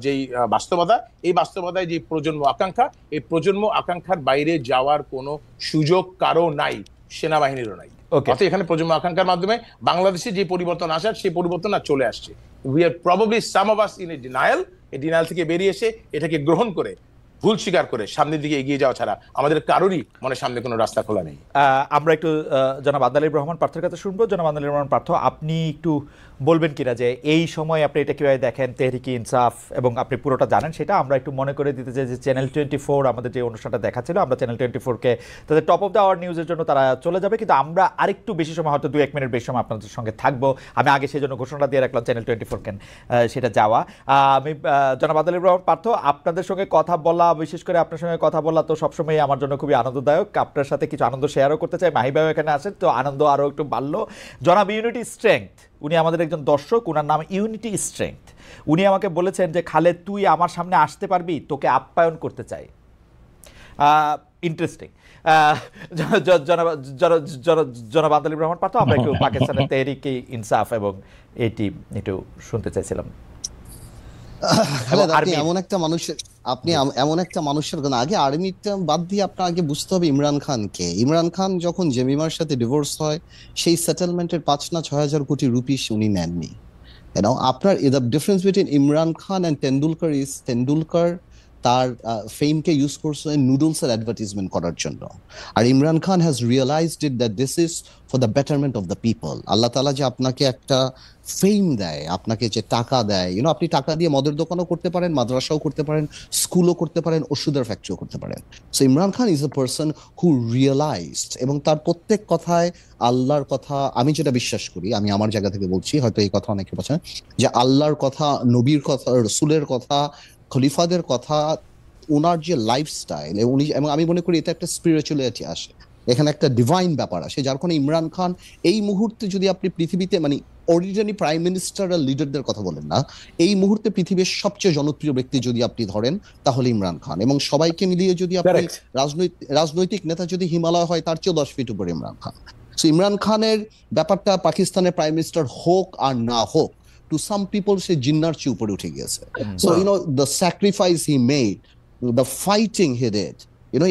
যেই বাস্তবতা, এই বাস্তবতায় যে প্রজন্ম আকাঙ্ক্ষা, এই প্রজন্ম আকাঙ্ক্ষার বাইরে যাওয়ার কোনো সুযোগ কারো নাই, সেনাবাহিনীরও নাই। Okay. অতএব এখানে প্রজন্ম আকাঙ্ক্ষার মাধ্যমে বাংলাদেশে যে পরিবর্তন আসার, সেই পরিবর্তন আর চলে আসছে। We are probably some of us in a denial. এই ডিনায়াল থেকে বেরিয়ে এসে এটাকে গ্রহণ করে, ভুল স্বীকার করে সামনের দিকে এগিয়ে যাওয়া ছাড়া আমাদের কারোরই মনে সামনে কোনো রাস্তা খোলা নেই। আমরা একটু জনাব আদালির রহমান পার্থের কাছে শুনবো। জনাব আদালির রহমান পার্থ, আপনি একটু বলবেন কিনা যে এই সময় আপনি এটা কিভাবে দেখেন, তেহরিকে ইনসাফ, এবং আপনি পুরোটা জানেন সেটা। আমরা একটু মনে করে দিতে চাই যে চ্যানেল 24 আমাদের যে অনুষ্ঠানটা দেখাচ্ছিল, আমরা চ্যানেল 24-কে তাদের টপ অফ দ্য আওয়ার নিউজের জন্য তারা চলে যাবে, কিন্তু আমরা আরেকটু বেশি সময়, হয়তো 2-1 মিনিট বেশি সময় আপনাদের সঙ্গে থাকবো। আমি আগে সেই জন্য ঘোষণা দিয়ে রাখলাম চ্যানেল 24 সেটা যাওয়া। আমি জনাব আদালির রহমান পার্থ, আপনাদের সঙ্গে কথা বলা, বিশেষ করে আপনার সঙ্গে কথা বলা তো সবসময় আমার জন্য খুবই আনন্দদায়ক। আপনার সাথে কিছু আনন্দ শেয়ারও করতে চাই। মাহি ভাইও এখানে আসেন, তো আনন্দ আরও একটু বাড়লো। জনাব ইউনিটি স্ট্রেংথ, উনি আমাদের একজন দর্শক, উনার নাম ইউনিটি স্ট্রেংথ। উনি আমাকে বলেছেন যে খালেদ, তুই আমার সামনে আসতে পারবি, তোকে আপ্যায়ন করতে চাই। ইন্টারেস্টিং। জনাব আদালির রহমান পার্থ, আমরা একটু পাকিস্তানের তেহরিকে ইনসাফ এবং এটি একটু শুনতে চাইছিলাম। আপনি এমন একটা মানুষের, আগে আর্মিটা বাদ দিয়ে আপনার আগে বুঝতে হবে ইমরান খানকে। ইমরান খান যখন জেমিমার সাথে ডিভোর্স হয়, সেই সেটেলমেন্টের 5 না 6 হাজার কোটি রুপি উনি নেননি। আপনার the difference between Imran Khan and Tendulkar is, Tendulkar তার ফেমকে ইউজ করছে নুডলসের অ্যাডভার্টাইজমেন্ট করার জন্য, আর Imran Khan has realised it that this is for the betterment of the people. Allah তাআলা যে আপনাকে একটা ফেম দেয়, আপনাকে যে টাকা দেয়, আপনি টাকা দিয়ে মদের দোকানও করতে পারেন, মাদ্রাসাও করতে পারেন, স্কুলও করতে পারেন, ওষুধের ফ্যাক্টরিও করতে পারেন। So Imran Khan is a person who realised, এবং তার প্রত্যেক কথায় আল্লাহর কথা, আমি যেটা বিশ্বাস করি, আমি আমার জায়গা থেকে বলছি, হয়তো এই কথা অনেকে বলছেন, যে আল্লাহর কথা, নবীর কথা, রসুলের কথা, খলিফাদের কথা, ওনার যে লাইফস্টাইল, এবং আমি মনে করি এটা একটা স্পিরিচুয়ালিটি আসে, এখানে একটা ডিভাইন ব্যাপার আসে, যার কারণে ইমরান খান এই মুহূর্তে, যদি আপনি পৃথিবীতে অরিজিনালি প্রাইম মিনিস্টার আর লিডারদের কথা বলেন না, এই মুহূর্তে পৃথিবীর সবচেয়ে জনপ্রিয় ব্যক্তি যদি আপনি ধরেন, তাহলে ইমরান খান। এবং সবাইকে মিলিয়ে যদি আপনি রাজনৈতিক নেতা যদি হিমালয় হয়, তার চেয়ে 10 ফিট উপরে ইমরান খান। সো ইমরান খানের ব্যাপারটা, পাকিস্তানের প্রাইম মিনিস্টার হোক আর না হোক, to some people সে জিন্নার চেয়ে উপরে উঠে গিয়েছে। So the sacrifice he made, the fighting he did,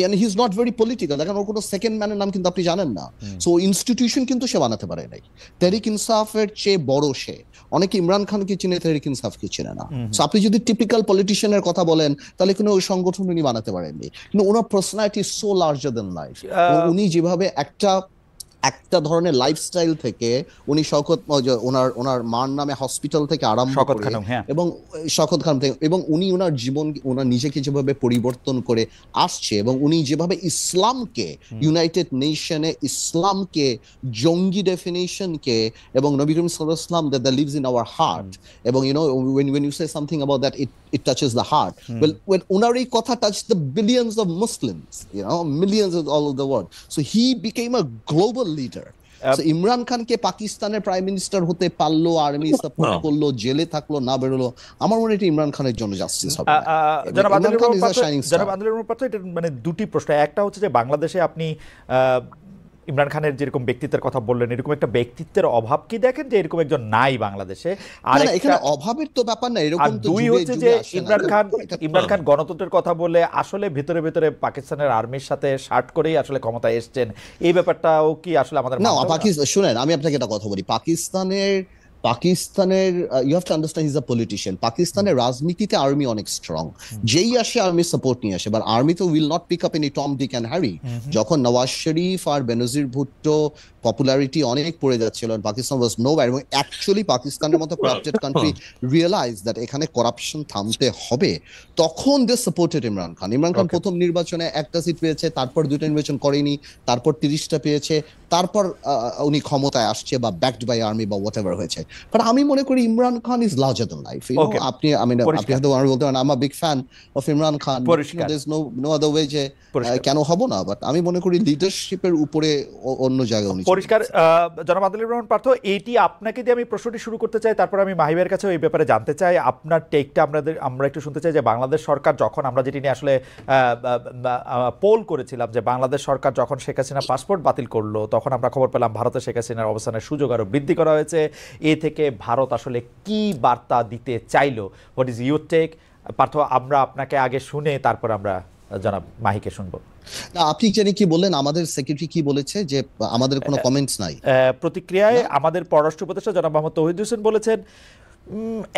and he's not very political, দেখেন ওর কোনো সেকেন্ড ম্যানের নাম কিন্তু আপনি জানেন না। সো ইনস্টিটিউশন কিন্তু সে বানাতে পারে নাই। তেহরিক ইনসাফের চেয়ে বড় সে। অনেকে ইমরান খানকে চিনে, তেহরিক ইনসাফকে চিনে না। সো আপনি যদি টিপিক্যাল পলিটিশিয়ানের কথা বলেন, তাহলে কোনো ওই সংগঠন উনি বানাতে পারেননি, কিন্তু ওনার personality so larger than life. উনি যেভাবে একটা ধরনের লাইফস্টাইল থেকে, উনি ওনার মার নামে হসপিটাল থেকে আরম্ভ করে, এবং শওকত খান থেকে, এবং উনি ওনার জীবন, ওনার নিজেকে যেভাবে পরিবর্তন করে আসছে, এবং উনি যেভাবে ইসলামকে, ইউনাইটেড নেশনে ইসলামকে, জঙ্গি ডেফিনেশনকে, এবং নবী করিম সাল্লাল্লাহু আলাইহি ওয়াসাল্লাম that lives in our heart, এবং when you say something about that, it touches the heart. Well, ওনার এই কথা touched the billions of Muslims, millions all over the world. So he became a global leader. So Imran খানকে পাকিস্তানের prime minister হতে পারলো, army support করলো, জেলে থাকলো, না বেরোলো, আমার মনে হয় এটা ইমরান খানের জন্য জাস্টিস হবে। জনাব আদালির রহমান পার্থ, এটা দুটি প্রশ্ন। একটা হচ্ছে যে বাংলাদেশে আপনি ইমরান খানের যেরকম ব্যক্তিত্বের কথা বললেন, এরকম একটা ব্যক্তিত্বের অভাব কি দেখেন, যে এরকম একজন নাই বাংলাদেশে? আর এখানে অভাবের তো ব্যাপার না, এরকম তো দুই হচ্ছে যে ইমরান খান গণতন্ত্রের কথা বলে আসলে ভেতরে ভেতরে পাকিস্তানের আর্মির সাথে শার্ট করেই আসলে ক্ষমতায় এসেছেন, এই ব্যাপারটাও কি আসলে আমাদের না? শুনেন, আমি আপনাকে একটা কথা বলি, পাকিস্তানের you have to understand, he is a politician. পাকিস্তানের রাজনীতিতে আর্মি অনেক স্ট্রং, যেই আসে আর্মি সাপোর্ট নিয়ে আসে, বাট আর্মি তো will not pick up any Tom, Dick and Harry. যখন নওয়াজ শরীফ আর বেনজির ভুট্টো পপুলারিটি অনেক পড়ে যাচ্ছিল, পাকিস্তান ওয়াজ নোওয়্যার, এবং অ্যাকচুয়ালি পাকিস্তানের মতো করাপ্টেড কান্ট্রি রিয়েলাইজ দ্যাট এখানে করাপশন থামতে হবে, তখন দে সাপোর্টেড ইমরান খান। ইমরান খান প্রথম নির্বাচনে 1টা সিট পেয়েছে, তারপর 2টা নির্বাচন করেনি, তারপর 30টা পেয়েছে, তারপর উনি ক্ষমতায় আসছে, বা ব্যাকড বাই আর্মি বা হোয়াট এভার হয়েছে। বাট আমি মনে করি Imran Khan is larger than life. Okay. আপনি আপনি পরিষ্কার। হয়তো বলতে পারেন I am big fan of Imran Khan, পরিষ্কার। There is no other way যে পরিষ্কার। কেন হব না, বাট আমি মনে করি লিডারশিপের উপরে অন্য জায়গায় উনি পরিষ্কার। জনাব আদিলুর রহমান পার্থ, এইটি আপনাকে দিয়ে আমি প্রশ্নটি শুরু করতে চাই, তারপর আমি মাহিবের কাছেও এই ব্যাপারে জানতে চাই, আপনার টেকটা আমরা একটু শুনতে চাই যে বাংলাদেশ সরকার যখন, আমরা যেটি নিয়ে আসলে পোল করেছিলাম, যে বাংলাদেশ সরকার যখন শেখ হাসিনা পাসপোর্ট বাতিল করলো, তখন আমরা খবর পেলাম ভারতে শেখ হাসিনার অবস্থানের সুযোগ আরও বৃদ্ধি করা হয়েছে। এ থেকে ভারত আসলে কি বার্তা দিতে চাইলো? What is your take? Partha, আমরা আপনাকে আগে শুনে তারপর আমরা জনাব মাহিকে শুনবো। না, আপনি জানি কি বললেন, আমাদের সেক্রেটারি কি বলেছে যে আমাদের কোনো কমেন্টস নাই। প্রতিক্রিয়ায় আমাদের পররাষ্ট্র উপদেষ্টা জনাব মোহাম্মদ তৌহিদ হোসেন বলেছেন,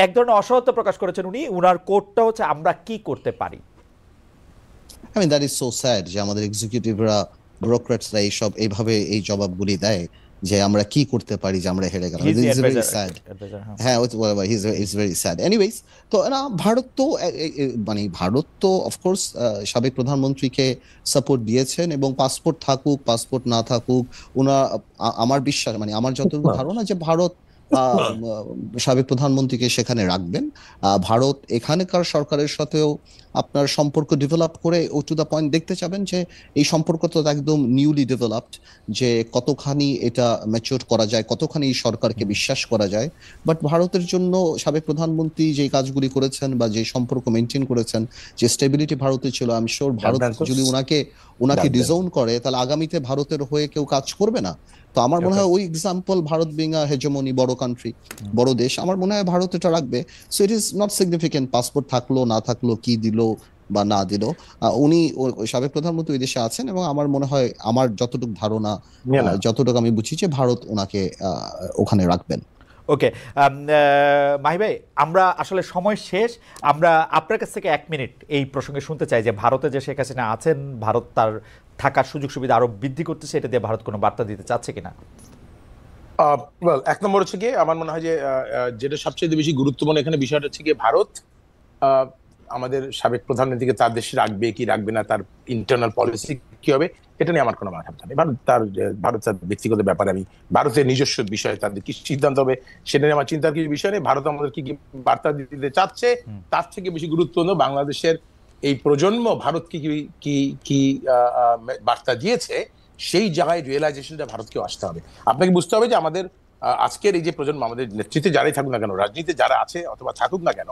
এক ধরনের অসহায়তা প্রকাশ করেছেন উনি। উনার কোটটা হচ্ছে আমরা কি করতে পারি। I mean, that is so sad যে আমাদের এক্সিকিউটিভরা, ব্যুরোক্র্যাটসরা এইভাবে এই জবাবগুলি দেয় যে আমরা কি করতে পারি, যে আমরা হেরে গেলাম। He's the This is very advisor, sad. হ্যাঁ। হ্যাঁ, it's very sad. Anyways, তো না, ভারত তো মানে ভারত তো অফকোর্স সাবেক প্রধানমন্ত্রীকে সাপোর্ট দিয়েছেন, এবং পাসপোর্ট থাকুক পাসপোর্ট না থাকুক, আমার বিশ্বাস, মানে আমার যতটুকু ধারণা যে ভারত সাবেক প্রধানমন্ত্রীকে সেখানে রাখবেন। ভারত এখানকার সরকারের সাথেও আপনার সম্পর্ক ডেভেলপ করে ও টু দা পয়েন্ট দেখতে চাবেন যে এই সম্পর্ক তো একদম নিউলি ডেভেলপড, যে কতখানি এটা ম্যাচিওর করা যায়, কতখানি এই সরকারকে বিশ্বাস করা যায়। বাট ভারতের জন্য সাবেক প্রধানমন্ত্রী যে কাজগুলি করেছেন বা যে সম্পর্ক মেনটেন করেছেন, যে স্টেবিলিটি ভারতে ছিল, আমি শিওর ভারত যদি ওনাকে ডিজাউন করে, তাহলে আগামীতে ভারতের হয়ে কেউ কাজ করবে না। তো আমার মনে হয় ওই example, Bharat being a hegemony, বড় কান্ট্রি, বড় দেশ, আমার মনে হয় ভারত এটা রাখবে। So it is not significant passport থাকলো না থাকলো, কি দিল বা না দিল। উনি সাবেক প্রধানমন্ত্রী ওই দেশে আছেন, এবং আমার মনে হয়, আমার যতটুকু ধারণা, যতটুকু আমি বুঝি, যে ভারত ওনাকে ওখানে রাখবেন। ওকে, মাহি ভাই, আমরা আসলে সময় শেষ। আমরা আপনার কাছ থেকে 1 মিনিট এই প্রসঙ্গে শুনতে চাই যে ভারতে যে শেখ হাসিনা আছেন, ভারত তার থাকার সুযোগ সুবিধা আরো বৃদ্ধি করতেছে, এটা দিয়ে ভারত কোনো বার্তা দিতে চাচ্ছে কিনা? এক নম্বর হচ্ছে গিয়ে আমার মনে হয় যে যেটা সবচেয়ে বেশি গুরুত্বপূর্ণ এখানে বিষয়টা হচ্ছে গিয়ে ভারত আমাদের সাবেক প্রধানমন্ত্রীকে তার দেশে রাখবে কি রাখবে না, তার ইন্টারনাল পলিসি কি হবে, এটা নিয়ে আমার কোনো মাথা ব্যথা নেই। ভারত তার ব্যক্তিগত ব্যাপারে, আমি ভারতের নিজস্ব বিষয়ে তাদের কি সিদ্ধান্ত হবে সেটা নিয়ে আমার চিন্তার কিছু বিষয় নেই। ভারত আমাদের কি কি বার্তা দিতে চাচ্ছে, তার থেকে বেশি গুরুত্বপূর্ণ বাংলাদেশের এই প্রজন্ম ভারত কি কি কি বার্তা দিয়েছে, সেই জায়গায় রিয়েলাইজেশনটা ভারতকেও আসতে হবে। আপনাকে বুঝতে হবে যে আমাদের আজকের এই যে প্রজন্ম, আমাদের নেতৃত্বে যারাই থাকুক না কেন, রাজনীতিতে যারা আছে অথবা থাকুক না কেন,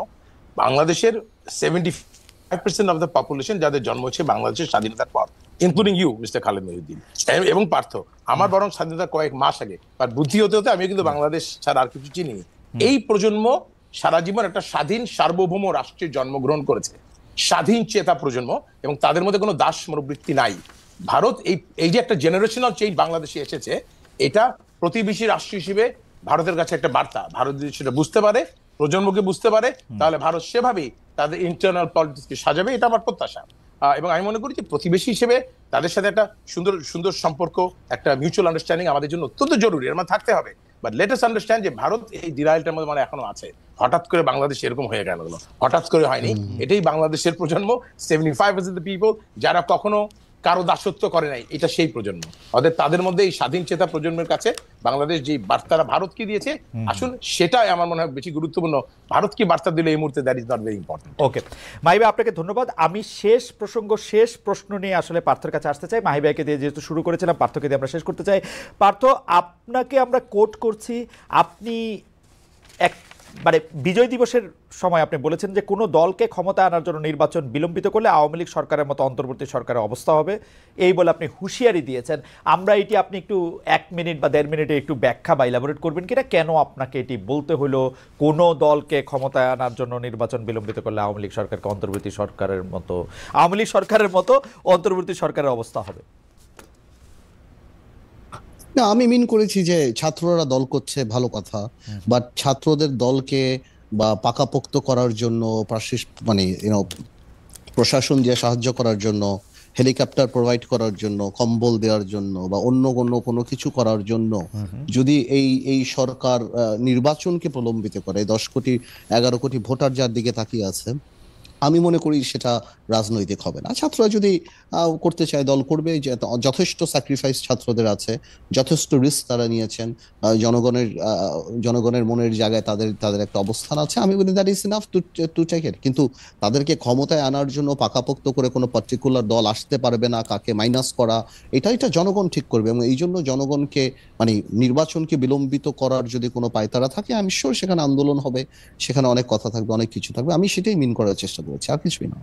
বাংলাদেশের 75% অফ দ্য পপুলেশন যাদের জন্ম হচ্ছে বাংলাদেশের স্বাধীনতার পর, including you mister Khaled Mohiuddin এবং পার্থ। আমার বরং স্বাধীনতার কয়েক মাস আগে, আর বুদ্ধি হতে হতে আমি কিন্তু বাংলাদেশ ছাড়া আর কিছু চিনিনি। এই প্রজন্ম সারা জীবন একটা স্বাধীন সার্বভৌম রাষ্ট্রে জন্মগ্রহণ করেছে, স্বাধীন চেতা প্রজন্ম, এবং তাদের মধ্যে কোনো দাস মনোবৃত্তি নাই। ভারত এই যে একটা জেনারেশনাল চেঞ্জ বাংলাদেশে এসেছে, এটা প্রতিবেশী রাষ্ট্র হিসেবে ভারতের কাছে একটা বার্তা। ভারত যদি সেটা বুঝতে পারে, প্রজন্মকে বুঝতে পারে, তাহলে ভারত সেভাবেই তাদের ইন্টারনাল পলিটিক্সকে সাজাবে, এটা আমার প্রত্যাশা। এবং আমি মনে করি যে প্রতিবেশী হিসেবে তাদের সাথে একটা সুন্দর সুন্দর সম্পর্ক, একটা মিউচুয়াল আন্ডারস্ট্যান্ডিং আমাদের জন্য অত্যন্ত জরুরি, এর মধ্যে থাকতে হবে। বাট লেট আস আন্ডারস্ট্যান্ড যে ভারত এই ডিরাইলটার মধ্যে মানে এখনো আছে। হঠাৎ করে বাংলাদেশ এরকম হয়ে গেল, হঠাৎ করে হয়নি। এটাই বাংলাদেশের প্রজন্ম, 75% অফ পিপল যারা কখনো কারো দাসত্ব করে নাই, এটা সেই প্রজন্ম। অর্থাৎ তাদের মধ্যে এই স্বাধীন চেতা প্রজন্মের কাছে বাংলাদেশ যে বার্তাটা ভারতকে দিয়েছে, আসুন সেটাই আমার মনে হয় বেশি গুরুত্বপূর্ণ। ভারত কি বার্তা দিলে এই মুহূর্তে, that is not very important. Okay Mahiba, আপনাকে ধন্যবাদ। আমি শেষ প্রশ্ন নিয়ে আসলে পার্থর কাছে আসতে চাই। মাহিবাকে দিয়ে যেহেতু শুরু করেছিলাম, পার্থকে দিয়ে আমরা শেষ করতে চাই। পার্থ, আপনাকে আমরা কোট করছি, আপনি মানে বিজয় দিবসের সময় আপনি বলেছেন যে কোনো দলকে ক্ষমতা আনার জন্য নির্বাচন বিলম্বিত করলে আওয়ামী লীগ সরকারের মতো অন্তর্বর্তী সরকারের অবস্থা হবে, এই বলে আপনি হুঁশিয়ারি দিয়েছেন। আমরা এটি, আপনি একটু 1 মিনিট বা 1.5 মিনিটে একটু ব্যাখ্যা বা ইলাবোরেট করবেন কিনা, কেন আপনাকে এটি বলতে হলো কোনো দলকে ক্ষমতায় আনার জন্য নির্বাচন বিলম্বিত করলে আওয়ামী লীগ সরকারকে অন্তর্বর্তী সরকারের মতো, আওয়ামী লীগ সরকারের মতো অন্তর্বর্তী সরকারের অবস্থা হবে? না, আমি মিন করেছি যে ছাত্ররা দল করছে, ভালো কথা, বাট ছাত্রদের দলকে বা পাকাপোক্ত করার জন্য, মানে প্রশাসন দিয়ে সাহায্য করার জন্য, হেলিকপ্টার প্রোভাইড করার জন্য, কম্বল দেওয়ার জন্য, বা অন্য কোনো কিছু করার জন্য যদি এই সরকার নির্বাচনকে প্রলম্বিত করে, 10 কোটি 11 কোটি ভোটার যার দিকে তাকিয়ে আছে, আমি মনে করি সেটা রাজনৈতিক হবে না। ছাত্ররা যদি করতে চায় দল করবে, যে যথেষ্ট স্যাক্রিফাইস ছাত্রদের আছে, যথেষ্ট রিস্ক তারা নিয়েছেন, জনগণের মনের জায়গায় তাদের তাদের একটা অবস্থান আছে, আমি বলি that is enough to take it. কিন্তু তাদেরকে ক্ষমতায় আনার জন্য পাকাপোক্ত করে কোনো পার্টিকুলার দল আসতে পারবে না, কাকে মাইনাস করা, এটা জনগণ ঠিক করবে। এবং এই জন্য জনগণকে মানে নির্বাচনকে বিলম্বিত করার যদি কোনো পায়তারা থাকে, আমি শিওর সেখানে আন্দোলন হবে, সেখানে অনেক কথা থাকবে, অনেক কিছু থাকবে। আমি সেটাই মিন করার চেষ্টা করেছি, আর কিছুই না।